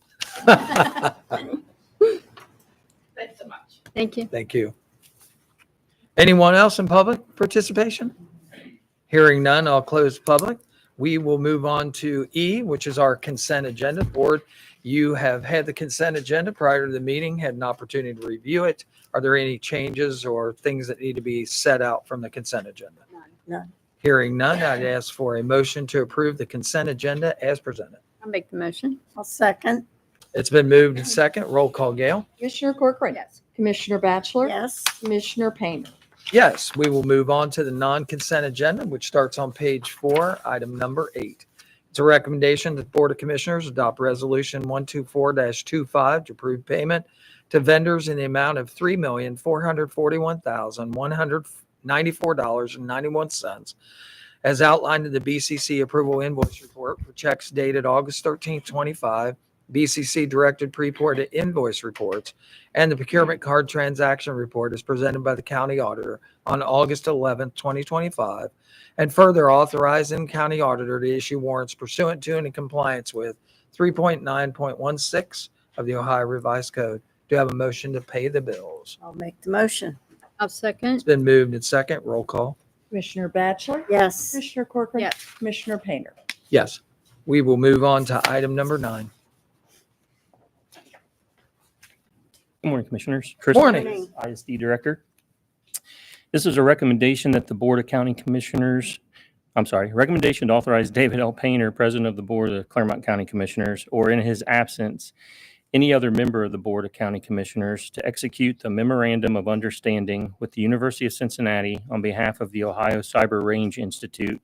Thanks so much. Thank you. Thank you. Anyone else in public participation? Hearing none, I'll close public. We will move on to E, which is our consent agenda. Board, you have had the consent agenda prior to the meeting, had an opportunity to review it. Are there any changes or things that need to be set out from the consent agenda? None. Hearing none, I'd ask for a motion to approve the consent agenda as presented. I'll make the motion. I'll second. It's been moved and second. Roll call, Gail. Commissioner Corcoran. Yes. Commissioner Batchelor. Yes. Commissioner Painter. Yes, we will move on to the non-consent agenda, which starts on page 4, item number 8. It's a recommendation that the Board of Commissioners adopt Resolution 124-25 to approve payment to vendors in the amount of $3,441,194.91 as outlined in the BCC approval invoice report for checks dated August 13, 25, BCC directed pre-reported invoice reports, and the procurement card transaction report is presented by the county auditor on August 11, 2025, and further authorizing the county auditor to issue warrants pursuant to and in compliance with 3.9.16 of the Ohio Revised Code. Do you have a motion to pay the bills? I'll make the motion. I'll second. It's been moved and second. Roll call. Commissioner Batchelor. Yes. Commissioner Corcoran. Yes. Commissioner Painter. Yes. We will move on to item number 9. Good morning, Commissioners. Chris, Morning. ISD Director. This is a recommendation that the Board of County Commissioners, recommendation to authorize David L. Painter, President of the Board of Clermont County Commissioners, or in his absence, any other member of the Board of County Commissioners, to execute the Memorandum of Understanding with the University of Cincinnati on behalf of the Ohio Cyber Range Institute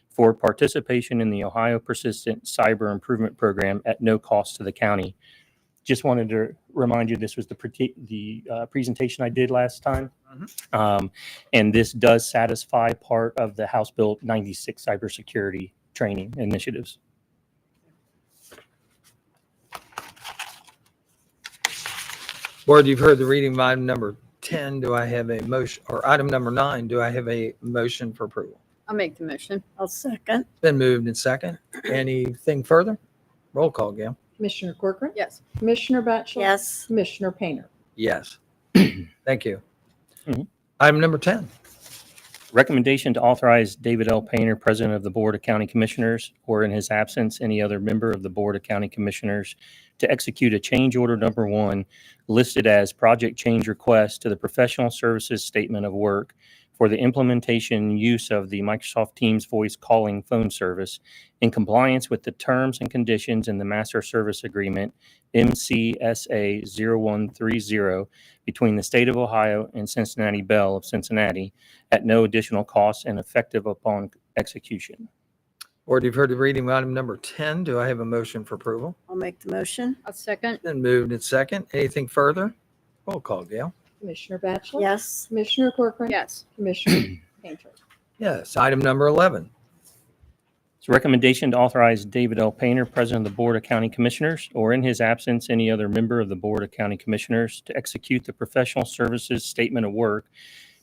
for participation in the Ohio Persistent Cyber Improvement Program at no cost to the county. Just wanted to remind you, this was the presentation I did last time. And this does satisfy part of the House Bill 96 cybersecurity training initiatives. Board, you've heard the reading of item number 10. Do I have a motion, or item number 9? Do I have a motion for approval? I'll make the motion. I'll second. It's been moved and second. Anything further? Roll call, Gail. Commissioner Corcoran. Yes. Commissioner Batchelor. Yes. Commissioner Painter. Yes. Thank you. Mhm. Item number 10. Recommendation to authorize David L. Painter, President of the Board of County Commissioners, or in his absence, any other member of the Board of County Commissioners, to execute a change order number 1 listed as project change request to the professional services statement of work for the implementation and use of the Microsoft Teams voice calling phone service in compliance with the terms and conditions in the Master Service Agreement MCSA 0130 between the State of Ohio and Cincinnati Bell of Cincinnati at no additional cost and effective upon execution. Board, you've heard the reading of item number 10. Do I have a motion for approval? I'll make the motion. I'll second. Then moved and second. Anything further? Roll call, Gail. Commissioner Batchelor. Yes. Commissioner Corcoran. Yes. Commissioner Painter. Yes. Item number 11. It's a recommendation to authorize David L. Painter, President of the Board of County Commissioners, or in his absence, any other member of the Board of County Commissioners, to execute the professional services statement of work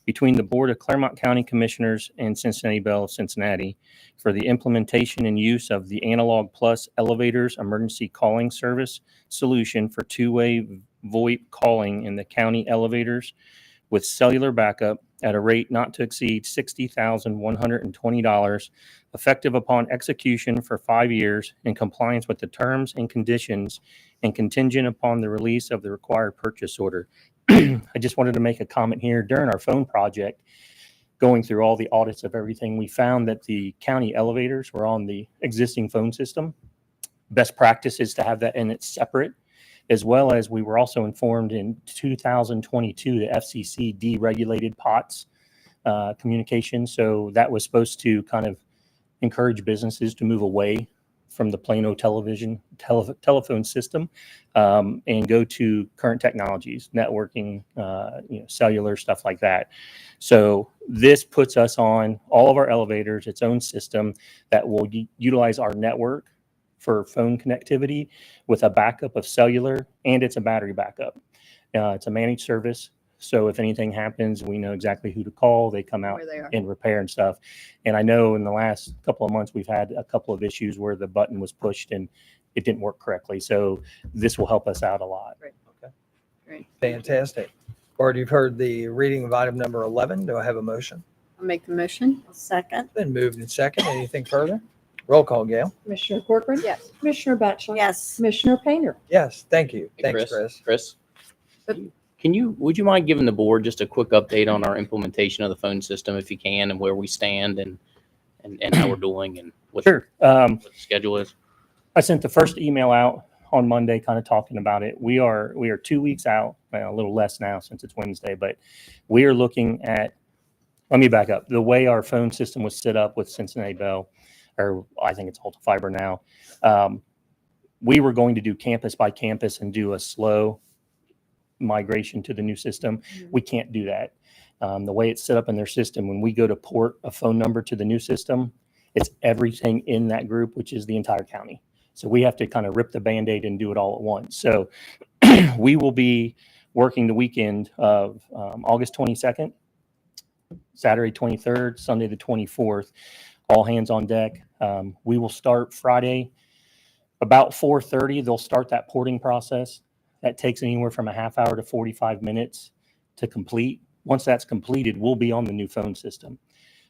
between the Board of Clermont County Commissioners and Cincinnati Bell of Cincinnati for the implementation and use of the Analog Plus Elevators Emergency Calling Service solution for two-way VoIP calling in the county elevators with cellular backup at a rate not to exceed $60,120, effective upon execution for 5 years in compliance with the terms and conditions and contingent upon the release of the required purchase order. I just wanted to make a comment here. During our phone project, going through all the audits of everything, we found that the county elevators were on the existing phone system. Best practice is to have that in its separate, as well as we were also informed in 2022, the FCC deregulated POTS communication. So that was supposed to kind of encourage businesses to move away from the Plano telephone system and go to current technologies, networking, cellular, stuff like that. So this puts us on all of our elevators, its own system that will utilize our network for phone connectivity with a backup of cellular, and it's a battery backup. It's a managed service. So if anything happens, we know exactly who to call. They come out Where they are. and repair and stuff. And I know in the last couple of months, we've had a couple of issues where the button was pushed and it didn't work correctly. So this will help us out a lot. Great. Okay. Great. Fantastic. Board, you've heard the reading of item number 11. Do I have a motion? I'll make the motion. I'll second. Then moved and second. Anything further? Roll call, Gail. Commissioner Corcoran. Yes. Commissioner Batchelor. Yes. Commissioner Painter. Yes. Thank you. Hey, Thanks, Chris. Chris, would you mind giving the board just a quick update on our implementation of the phone system, if you can, and where we stand, and and how we're doing and what, Sure. what the schedule is? I sent the first email out on Monday, kind of talking about it. We are 2 weeks out, well, a little less now since it's Wednesday, but we are looking at. Let me back up. The way our phone system was set up with Cincinnati Bell, or I think it's Alta Fiber now, we were going to do campus by campus and do a slow migration to the new system. We can't do that. The way it's set up in their system, when we go to port a phone number to the new system, it's everything in that group, which is the entire county. So we have to kind of rip the Band-Aid and do it all at once. So we will be working the weekend of August 22nd, Saturday 23rd, Sunday the 24th, all hands on deck. We will start Friday about 4:30. They'll start that porting process. That takes anywhere from a half hour to 45 minutes to complete. Once that's completed, we'll be on the new phone system.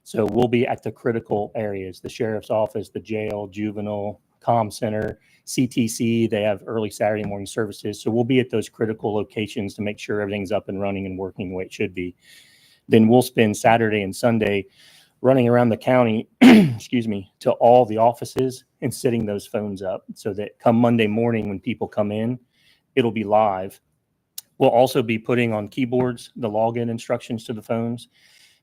So we'll be at the critical areas, the sheriff's office, the jail, juvenile, comm center, CTC. They have early Saturday morning services. So we'll be at those critical locations to make sure everything's up and running and working the way it should be. Then we'll spend Saturday and Sunday running around the county, excuse me, to all the offices and setting those phones up so that come Monday morning when people come in, it'll be live. We'll also be putting on keyboards the login instructions to the phones,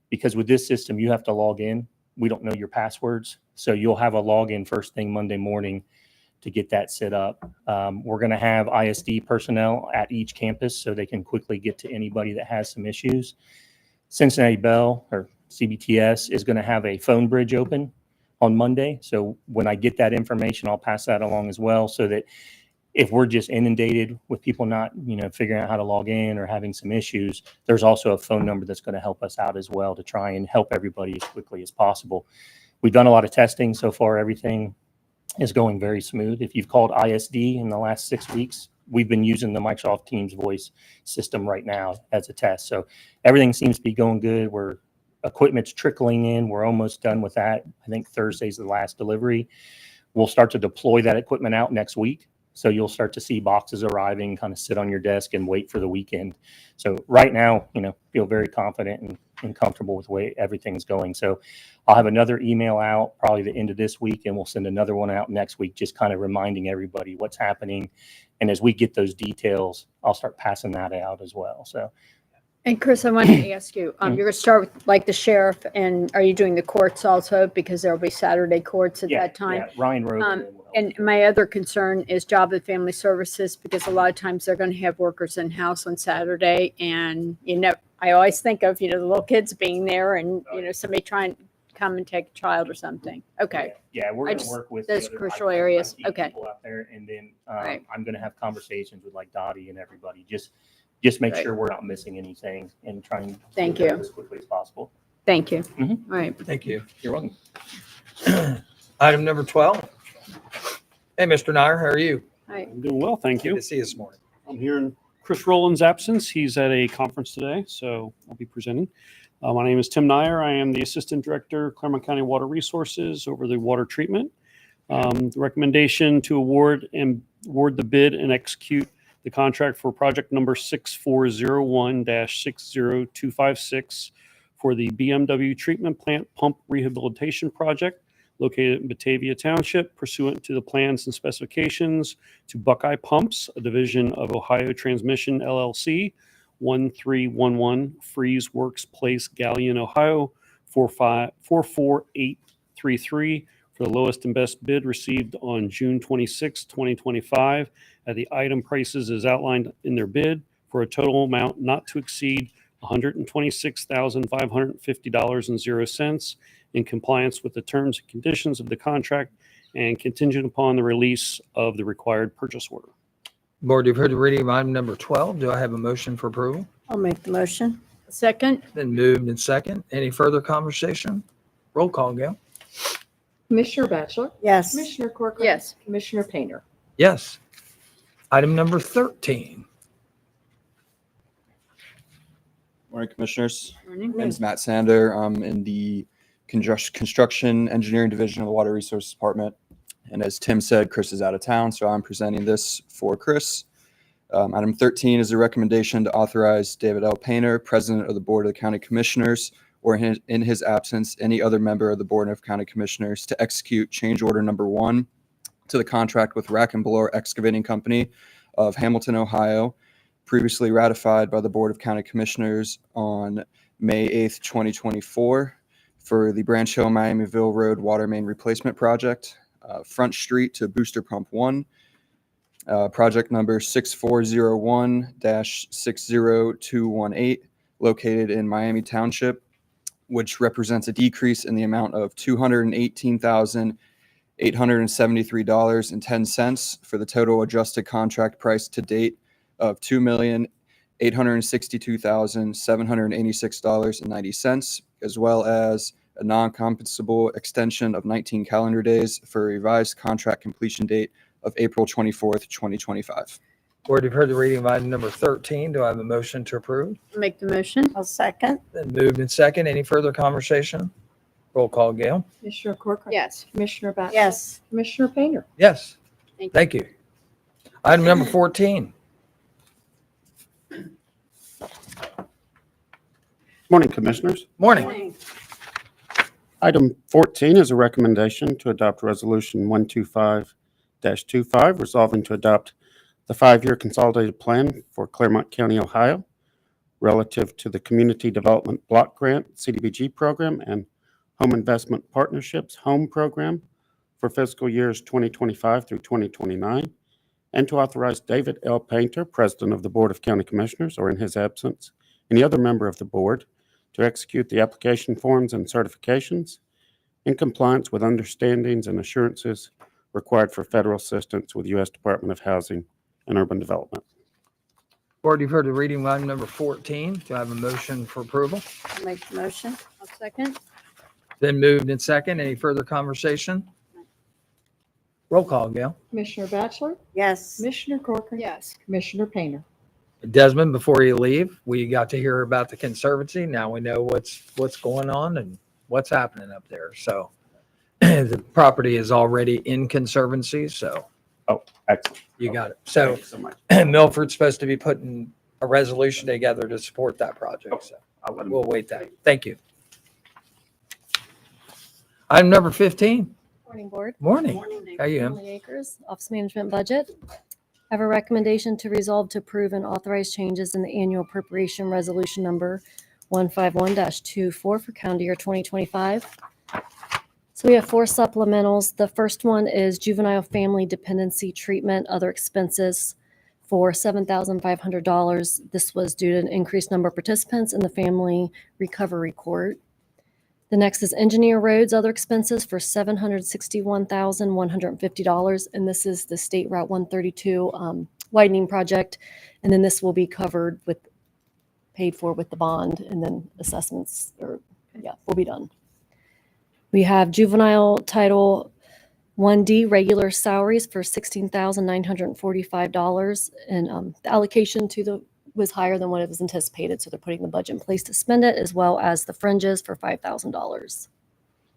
because with this system, you have to log in. We don't know your passwords. So you'll have a login first thing Monday morning to get that set up. We're going to have ISD personnel at each campus so they can quickly get to anybody that has some issues. Cincinnati Bell, or CBTS, is going to have a phone bridge open on Monday. So when I get that information, I'll pass that along as well, so that if we're just inundated with people not, figuring out how to log in or having some issues, there's also a phone number that's going to help us out as well to try and help everybody as quickly as possible. We've done a lot of testing so far. Everything is going very smooth. If you've called ISD in the last 6 weeks, we've been using the Microsoft Teams voice system right now as a test. So everything seems to be going good. Equipment's trickling in. We're almost done with that. I think Thursday's the last delivery. We'll start to deploy that equipment out next week. So you'll start to see boxes arriving, kind of sit on your desk and wait for the weekend. So right now, feel very confident and comfortable with the way everything's going. So I'll have another email out probably the end of this week, and we'll send another one out next week, just kind of reminding everybody what's happening. And as we get those details, I'll start passing that out as well. So. And Chris, I wanted to ask you, you're going to start with like the sheriff, and are you doing the courts also? Because there'll be Saturday courts at that time. Yeah, Ryan Rogan. And my other concern is Job and Family Services, because a lot of times they're going to have workers in house on Saturday. And, I always think of, the little kids being there and, somebody trying to come and take a child or something. Okay. Yeah, we're going to work with those the other crucial IT areas. people Okay. out there. And then Right. I'm going to have conversations with like Dottie and everybody. Just make Right. sure we're not missing anything and trying to Thank do that you. as quickly as possible. Thank you. Mhm. All right. Thank you. You're welcome. Item number 12. Hey, Mr. Nair, how are you? All right. I'm doing well, thank Good you. to see you this morning. I'm here in Chris Rowland's absence. He's at a conference today, so I'll be presenting. My name is Tim Nair. I am the Assistant Director, Clermont County Water Resources, over the water treatment. The recommendation to award the bid and execute the contract for project number 6401-60256 for the BMW treatment plant pump rehabilitation project located in Batavia Township, pursuant to the plans and specifications to Buckeye Pumps, a division of Ohio Transmission LLC, 1311 Freeze Works Place, Galleon, Ohio, 44833, for the lowest and best bid received on June 26, 2025, at the item prices as outlined in their bid, for a total amount not to exceed $126,550.00, in compliance with the terms and conditions of the contract and contingent upon the release of the required purchase order. Board, you've heard the reading of item number 12. Do I have a motion for approval? I'll make the motion. Second. Then moved and second. Any further conversation? Roll call, Gail. Commissioner Batchelor? Yes. Commissioner Corcoran? Yes. Commissioner Painter? Yes. Item number 13. Morning, Commissioners. Morning. My name is Matt Sander. I'm in the Construction Engineering Division of the Water Resources Department. And as Tim said, Chris is out of town, so I'm presenting this for Chris. Item 13 is a recommendation to authorize David L. Painter, President of the Board of the County Commissioners, or in his absence, any other member of the Board of County Commissioners to execute change order number 1 to the contract with Rack and Blower Excavating Company of Hamilton, Ohio, previously ratified by the Board of County Commissioners on May 8th, 2024, for the Branch Hill Miamiville Road Water Main Replacement Project, Front Street to Booster Pump 1, project number 6401-60218, located in Miami Township, which represents a decrease in the amount of $218,873.10 for the total adjusted contract price to date of $2,862,786.90, as well as a non-compensable extension of 19 calendar days for a revised contract completion date of April 24th, 2025. Board, you've heard the reading of item number 13. Do I have a motion to approve? Make the motion. I'll second. Then moved and second. Any further conversation? Roll call, Gail. Commissioner Corcoran. Yes. Commissioner Batchel. Yes. Commissioner Painter. Yes. Thank you. Thank you. Item number 14. Morning, Commissioners. Morning. Item 14 is a recommendation to adopt Resolution 125-25, resolving to adopt the 5-year consolidated plan for Clermont County, Ohio, relative to the Community Development Block Grant CDBG program and Home Investment Partnerships Home Program for fiscal years 2025 through 2029, and to authorize David L. Painter, President of the Board of County Commissioners, or in his absence, any other member of the board, to execute the application forms and certifications in compliance with understandings and assurances required for federal assistance with U.S. Department of Housing and Urban Development. Board, you've heard the reading of item number 14. Do I have a motion for approval? I'll make the motion. I'll second. Then moved and second. Any further conversation? Roll call, Gail. Commissioner Batchel. Yes. Commissioner Corcoran. Yes. Commissioner Painter. Desmond, before you leave, we got to hear about the Conservancy. Now we know what's going on and what's happening up there. So the property is already in Conservancy. So Oh, excellent. you got it. So Thank you so much. Milford's supposed to be putting a resolution together to support that project. So I'll let him- we'll wait that. Thank you. Item number 15. Morning, Board. Morning. How are you? Emily Akers, Office Management Budget. I have a recommendation to resolve to approve and authorize changes in the annual appropriation resolution number 151-24 for calendar year 2025. So we have 4 supplementals. The first one is juvenile family dependency treatment, other expenses for $7,500. This was due to an increased number of participants in the Family Recovery Court. The next is engineer roads, other expenses for $761,150. And this is the State Route 132 widening project. And then this will be covered with, paid for with the bond, and then assessments will be done. We have juvenile Title 1D regular salaries for $16,945. And the allocation to the was higher than what it was anticipated. So they're putting the budget in place to spend it, as well as the fringes for $5,000.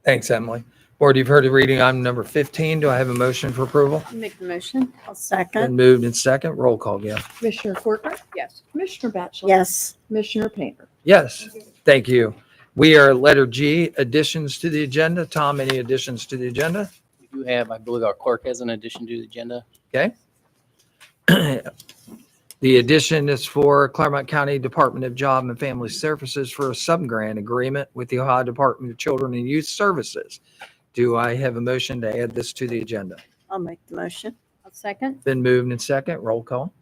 Thanks, Emily. Board, you've heard the reading item number 15. Do I have a motion for approval? Make the motion. I'll Been second. moved and second. Roll call, Gail. Commissioner Corcoran. Yes. Commissioner Batchel. Yes. Commissioner Painter. Yes. Thank you. We are letter G, additions to the agenda. Tom, any additions to the agenda? We do have, I believe our clerk has an addition to the agenda. Okay. The addition is for Clermont County Department of Job and Family Services for a sub-grant agreement with the Ohio Department of Children and Youth Services. Do I have a motion to add this to the agenda? I'll make the motion. I'll second. Been moved and second. Roll call.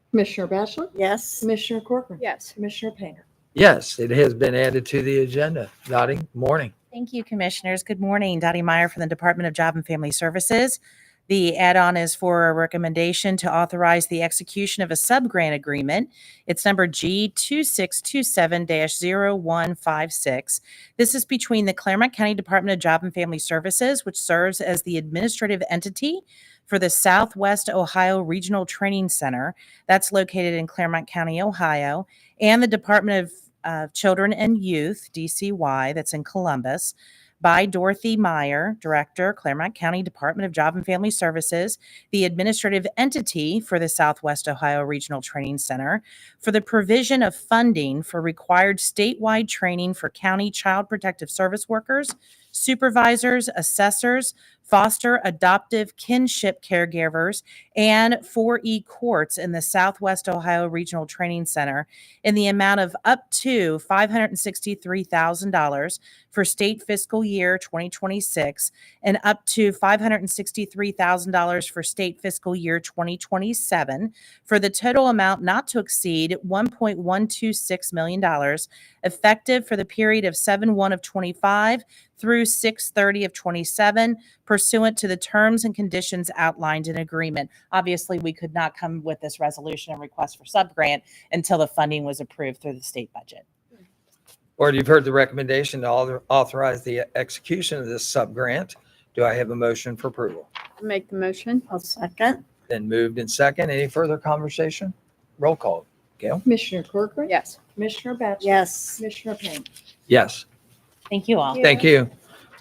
Commissioner Batchel. Yes. Commissioner Corcoran. Yes. Commissioner Painter. Yes, it has been added to the agenda. Dottie, morning. Thank you, Commissioners. Good morning. Dottie Meyer from the Department of Job and Family Services. The add-on is for a recommendation to authorize the execution of a sub-grant agreement. It's number G2627-0156. This is between the Clermont County Department of Job and Family Services, which serves as the administrative entity for the Southwest Ohio Regional Training Center. That's located in Clermont County, Ohio, and the Department of Children and Youth, DCY, that's in Columbus, by Dorothy Meyer, Director, Clermont County Department of Job and Family Services, the administrative entity for the Southwest Ohio Regional Training Center, for the provision of funding for required statewide training for county child protective service workers, supervisors, assessors, foster, adoptive, kinship caregivers, and 4E courts in the Southwest Ohio Regional Training Center in the amount of up to $563,000 for state fiscal year 2026 and up to $563,000 for state fiscal year 2027 for the total amount not to exceed $1.126 million, effective for the period of 7/1 of 25 through 6/30 of 27, pursuant to the terms and conditions outlined in agreement. Obviously, we could not come with this resolution and request for subgrant until the funding was approved through the state budget. Board, you've heard the recommendation to authorize the execution of this subgrant. Do I have a motion for approval? Make the motion. I'll second. Then moved in second. Any further conversation? Roll call. Gail? Commissioner Corcoran. Yes. Commissioner Batchor. Yes. Commissioner Payne. Yes. Thank you all. Thank you.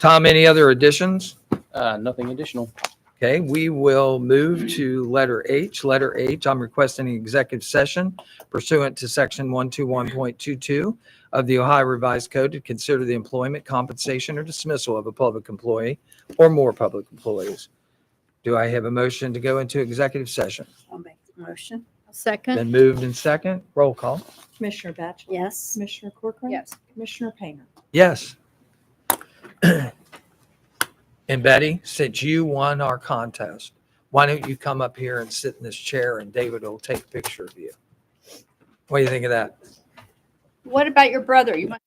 Tom, any other additions? Nothing additional. Okay, we will move to letter H. Letter H, I'm requesting an executive session pursuant to section 121.22 of the Ohio Revised Code to consider the employment, compensation, or dismissal of a public employee or more public employees. Do I have a motion to go into executive session? I'll make the motion. Second. Been moved in second. Roll call. Commissioner Batchor. Yes. Commissioner Corcoran. Yes. Commissioner Payne. Yes. And Betty, since you won our contest, why don't you come up here and sit in this chair and David will take a picture of you? What do you think of that? What about your brother? You want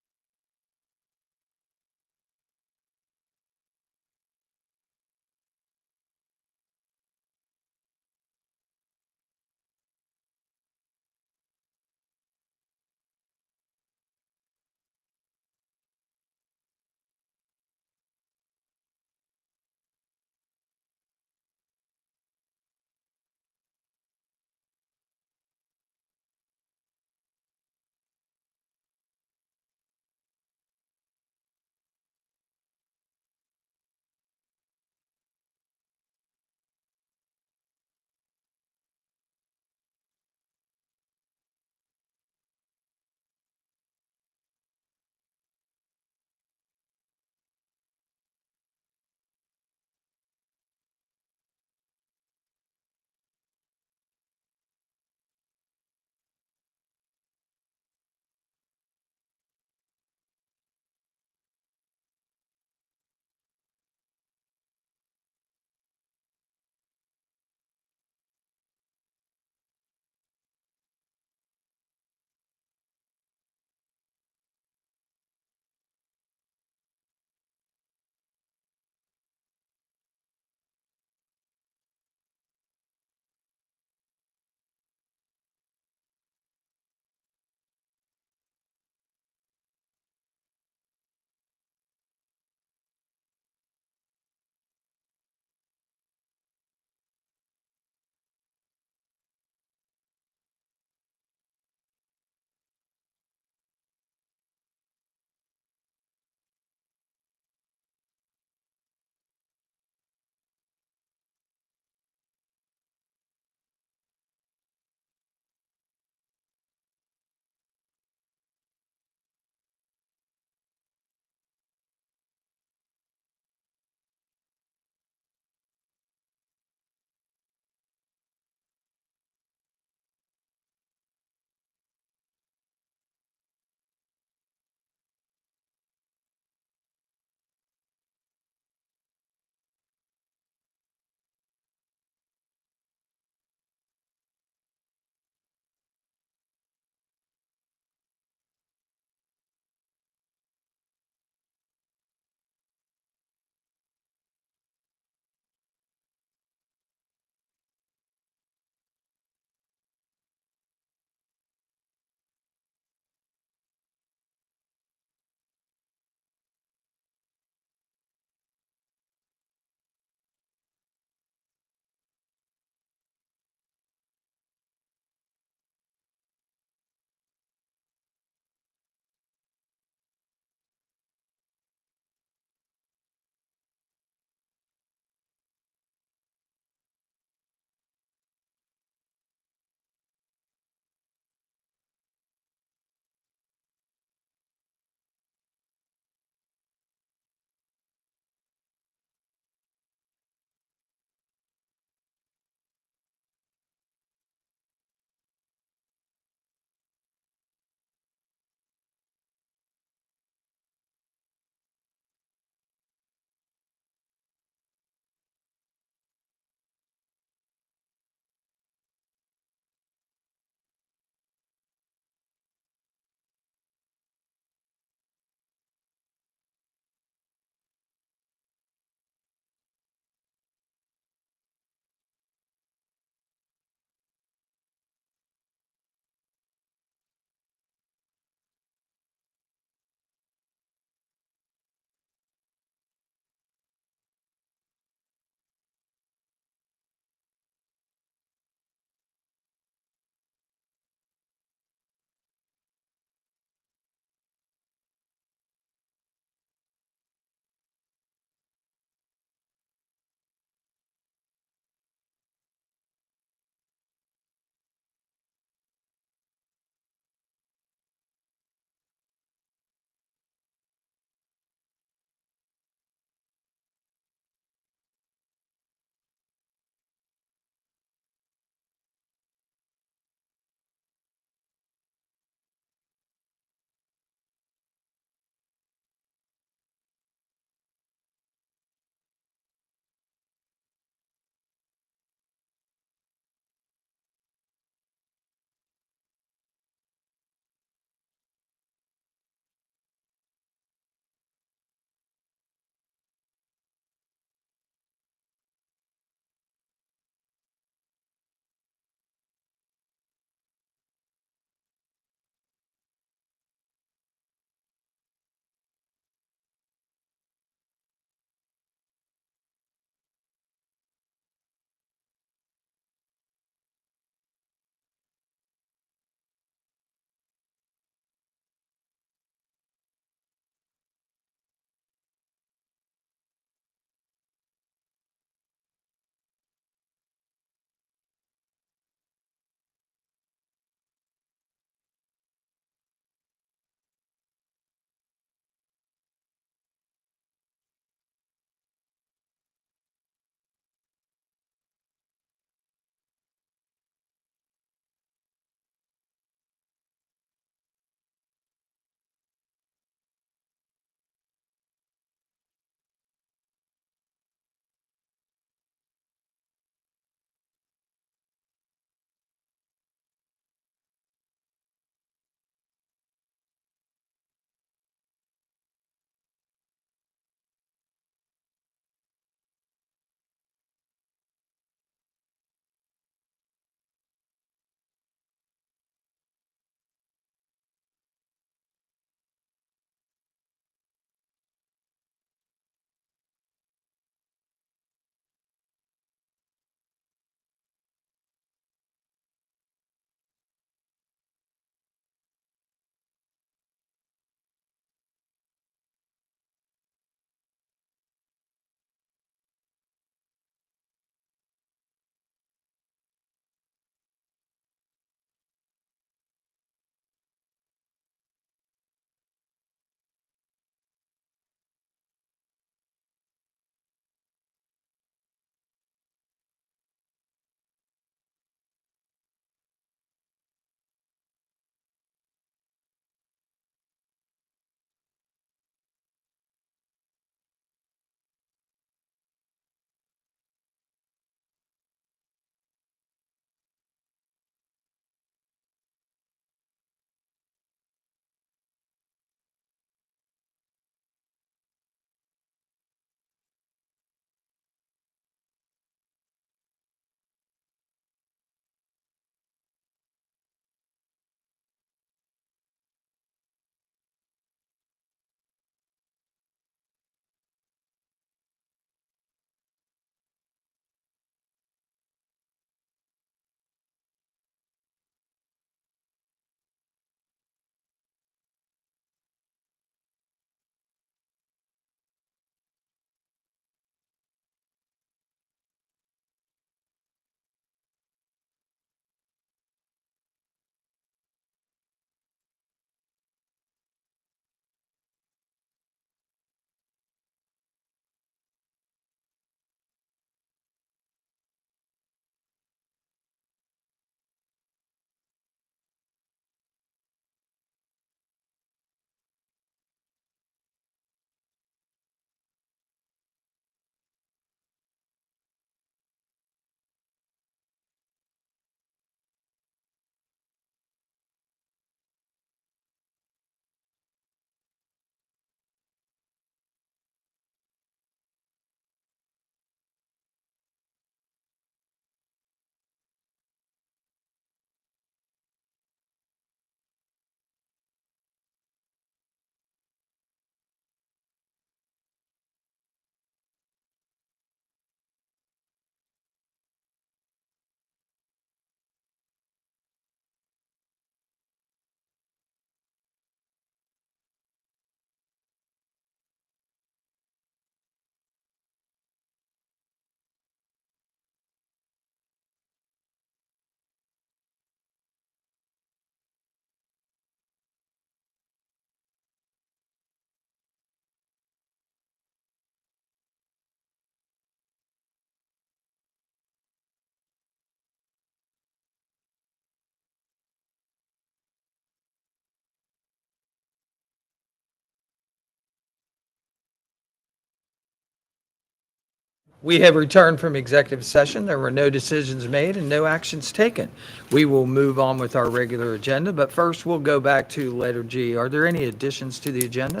We have returned from executive session. There were no decisions made and no actions taken. We will move on with our regular agenda, but first we'll go back to letter G. Are there any additions to the agenda?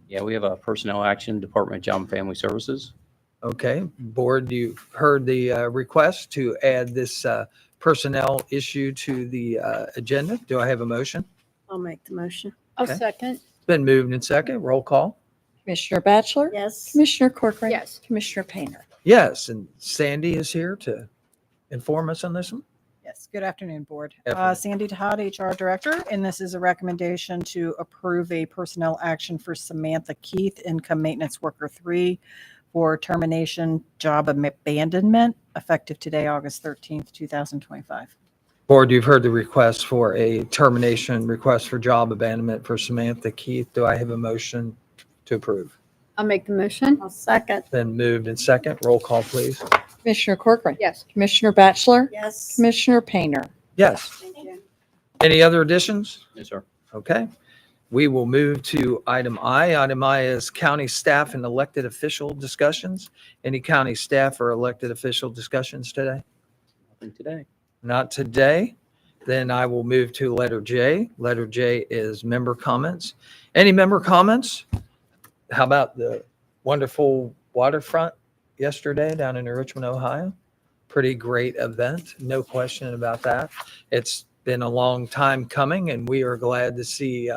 Yeah, we have a personnel action, Department of Job and Family Services. Okay, board, you've heard the request to add this personnel issue to the agenda. Do I have a motion? I'll make the motion. I'll Okay. second. It's been moved and second. Roll call. Commissioner Batchelor? Yes. Commissioner Corcoran? Yes. Commissioner Painter? Yes, and Sandy is here to inform us on this one. Yes, good afternoon, Board. Afternoon. Sandy Todd, HR Director, and this is a recommendation to approve a personnel action for Samantha Keith, Income Maintenance Worker 3, for termination job abandonment, effective today, August 13th, 2025. Board, you've heard the request for a termination request for job abandonment for Samantha Keith. Do I have a motion to approve? I'll make the motion. I'll second. Been moved and second. Roll call, please. Commissioner Corcoran? Yes. Commissioner Batchelor? Yes. Commissioner Painter? Yes. Thank you. Any other additions? Yes, sir. Okay. We will move to item I. Item I is county staff and elected official discussions. Any county staff or elected official discussions today? Nothing today. Not today. Then I will move to letter J. Letter J is member comments. Any member comments? How about the wonderful waterfront yesterday down in Richmond, Ohio? Pretty great event. No question about that. It's been a long time coming, and we are glad to see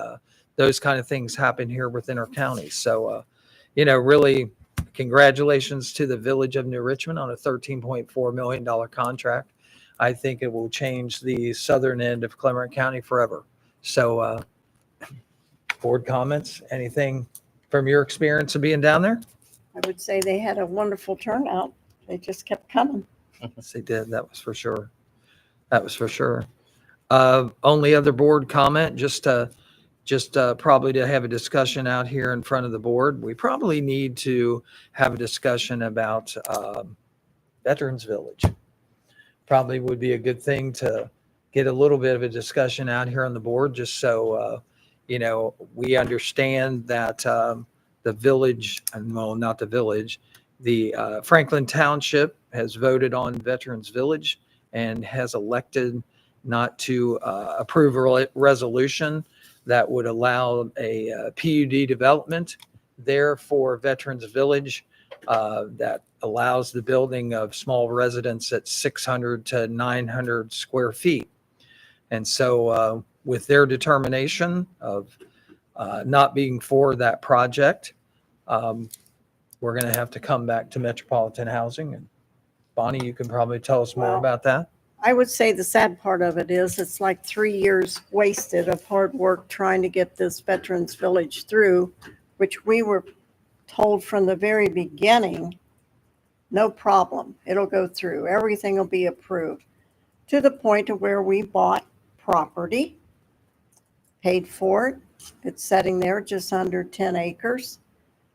those kind of things happen here within our county. So, really congratulations to the Village of New Richmond on a $13.4 million contract. I think it will change the southern end of Clermont County forever. So, board comments, anything from your experience of being down there? I would say they had a wonderful turnout. They just kept coming. Yes, they did. That was for sure. That was for sure. Only other board comment, just probably to have a discussion out here in front of the board. We probably need to have a discussion about Veterans Village. Probably would be a good thing to get a little bit of a discussion out here on the board, just so we understand that the village, well, not the village, the Franklin Township has voted on Veterans Village and has elected not to approve a resolution that would allow a PUD development there for Veterans Village that allows the building of small residence at 600 to 900 square feet. And so with their determination of not being for that project, we're going to have to come back to Metropolitan Housing. And Bonnie, you can probably tell us more Well, about that. I would say the sad part of it is it's like 3 years wasted of hard work trying to get this Veterans Village through, which we were told from the very beginning, no problem. It'll go through. Everything will be approved, to the point of where we bought property, paid for it. It's sitting there just under 10 acres.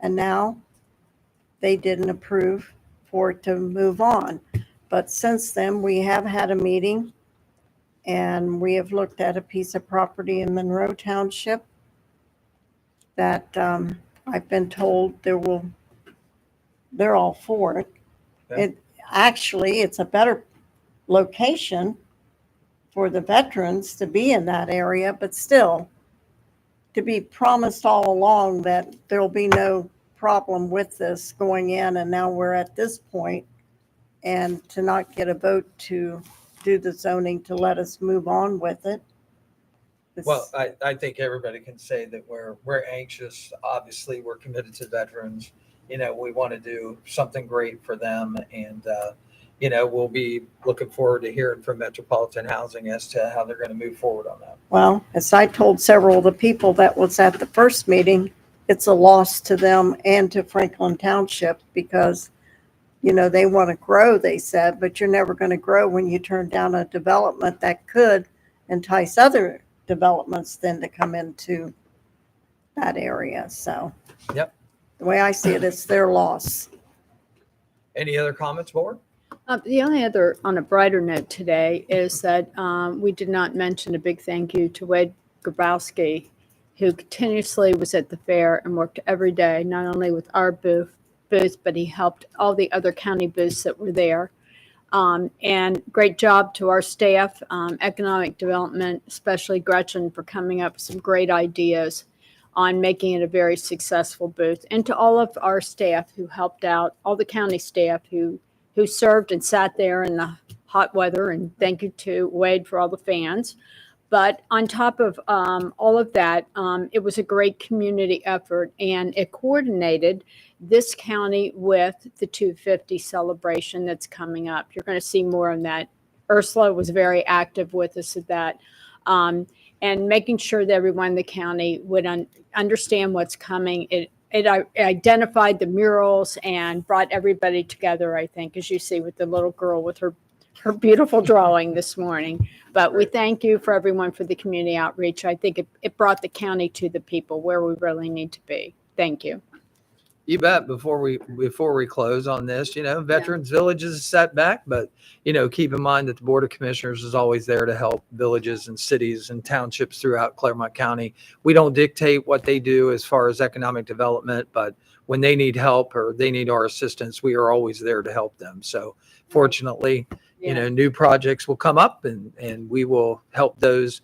And now they didn't approve for it to move on. But since then, we have had a meeting and we have looked at a piece of property in Monroe Township that I've been told they're all for it. Okay. It's a better location for the veterans to be in that area, but still to be promised all along that there'll be no problem with this going in, and now we're at this point, and to not get a vote to do the zoning to let us move on with it. Well, I think everybody can say that we're anxious. Obviously, we're committed to veterans. We want to do something great for them. And, we'll be looking forward to hearing from Metropolitan Housing as to how they're going to move forward on that. Well, as I told several of the people that was at the first meeting, it's a loss to them and to Franklin Township because, they want to grow, they said, but you're never going to grow when you turn down a development that could entice other developments then to come into that area. So Yep. the way I see it, it's their loss. Any other comments, board? The only other, on a brighter note today, is that we did not mention a big thank you to Wade Grabowski, who continuously was at the fair and worked every day, not only with our booth, booth, but he helped all the other county booths that were there. And great job to our staff, economic development, especially Gretchen, for coming up with some great ideas on making it a very successful booth. And to all of our staff who helped out, all the county staff who served and sat there in the hot weather. And thank you to Wade for all the fans. But on top of all of that, it was a great community effort, and it coordinated this county with the 250 celebration that's coming up. You're going to see more on that. Ursula was very active with us at that, and making sure that everyone in the county would understand what's coming. It identified the murals and brought everybody together, I think, as you see with the little girl with her beautiful drawing this morning. But we thank you for everyone for the community outreach. I think it brought the county to the people where we really need to be. Thank you. You bet. Before we close on this, Veterans Village is a setback, but keep in mind that the Board of Commissioners is always there to help villages and cities and townships throughout Clermont County. We don't dictate what they do as far as economic development, but when they need help or they need our assistance, we are always there to help them. So fortunately, new projects will come up and we will help those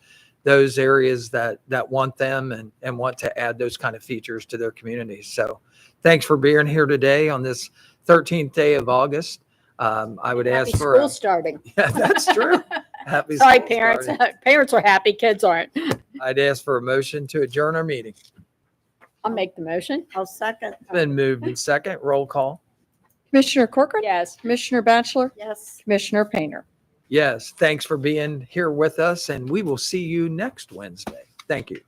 areas that want them and want to add those kind of features to their communities. So thanks for being here today on this 13th day of August. I would ask for school starting. Yeah, that's true. Happy Sorry, school parents. starting. Parents are happy, kids aren't. I'd ask for a motion to adjourn our meeting. I'll make the motion. I'll second. It's been moved in second. Roll call. Commissioner Corcoran? Yes. Commissioner Batchelor? Yes. Commissioner Painter? Yes. Thanks for being here with us, and we will see you next Wednesday. Thank you.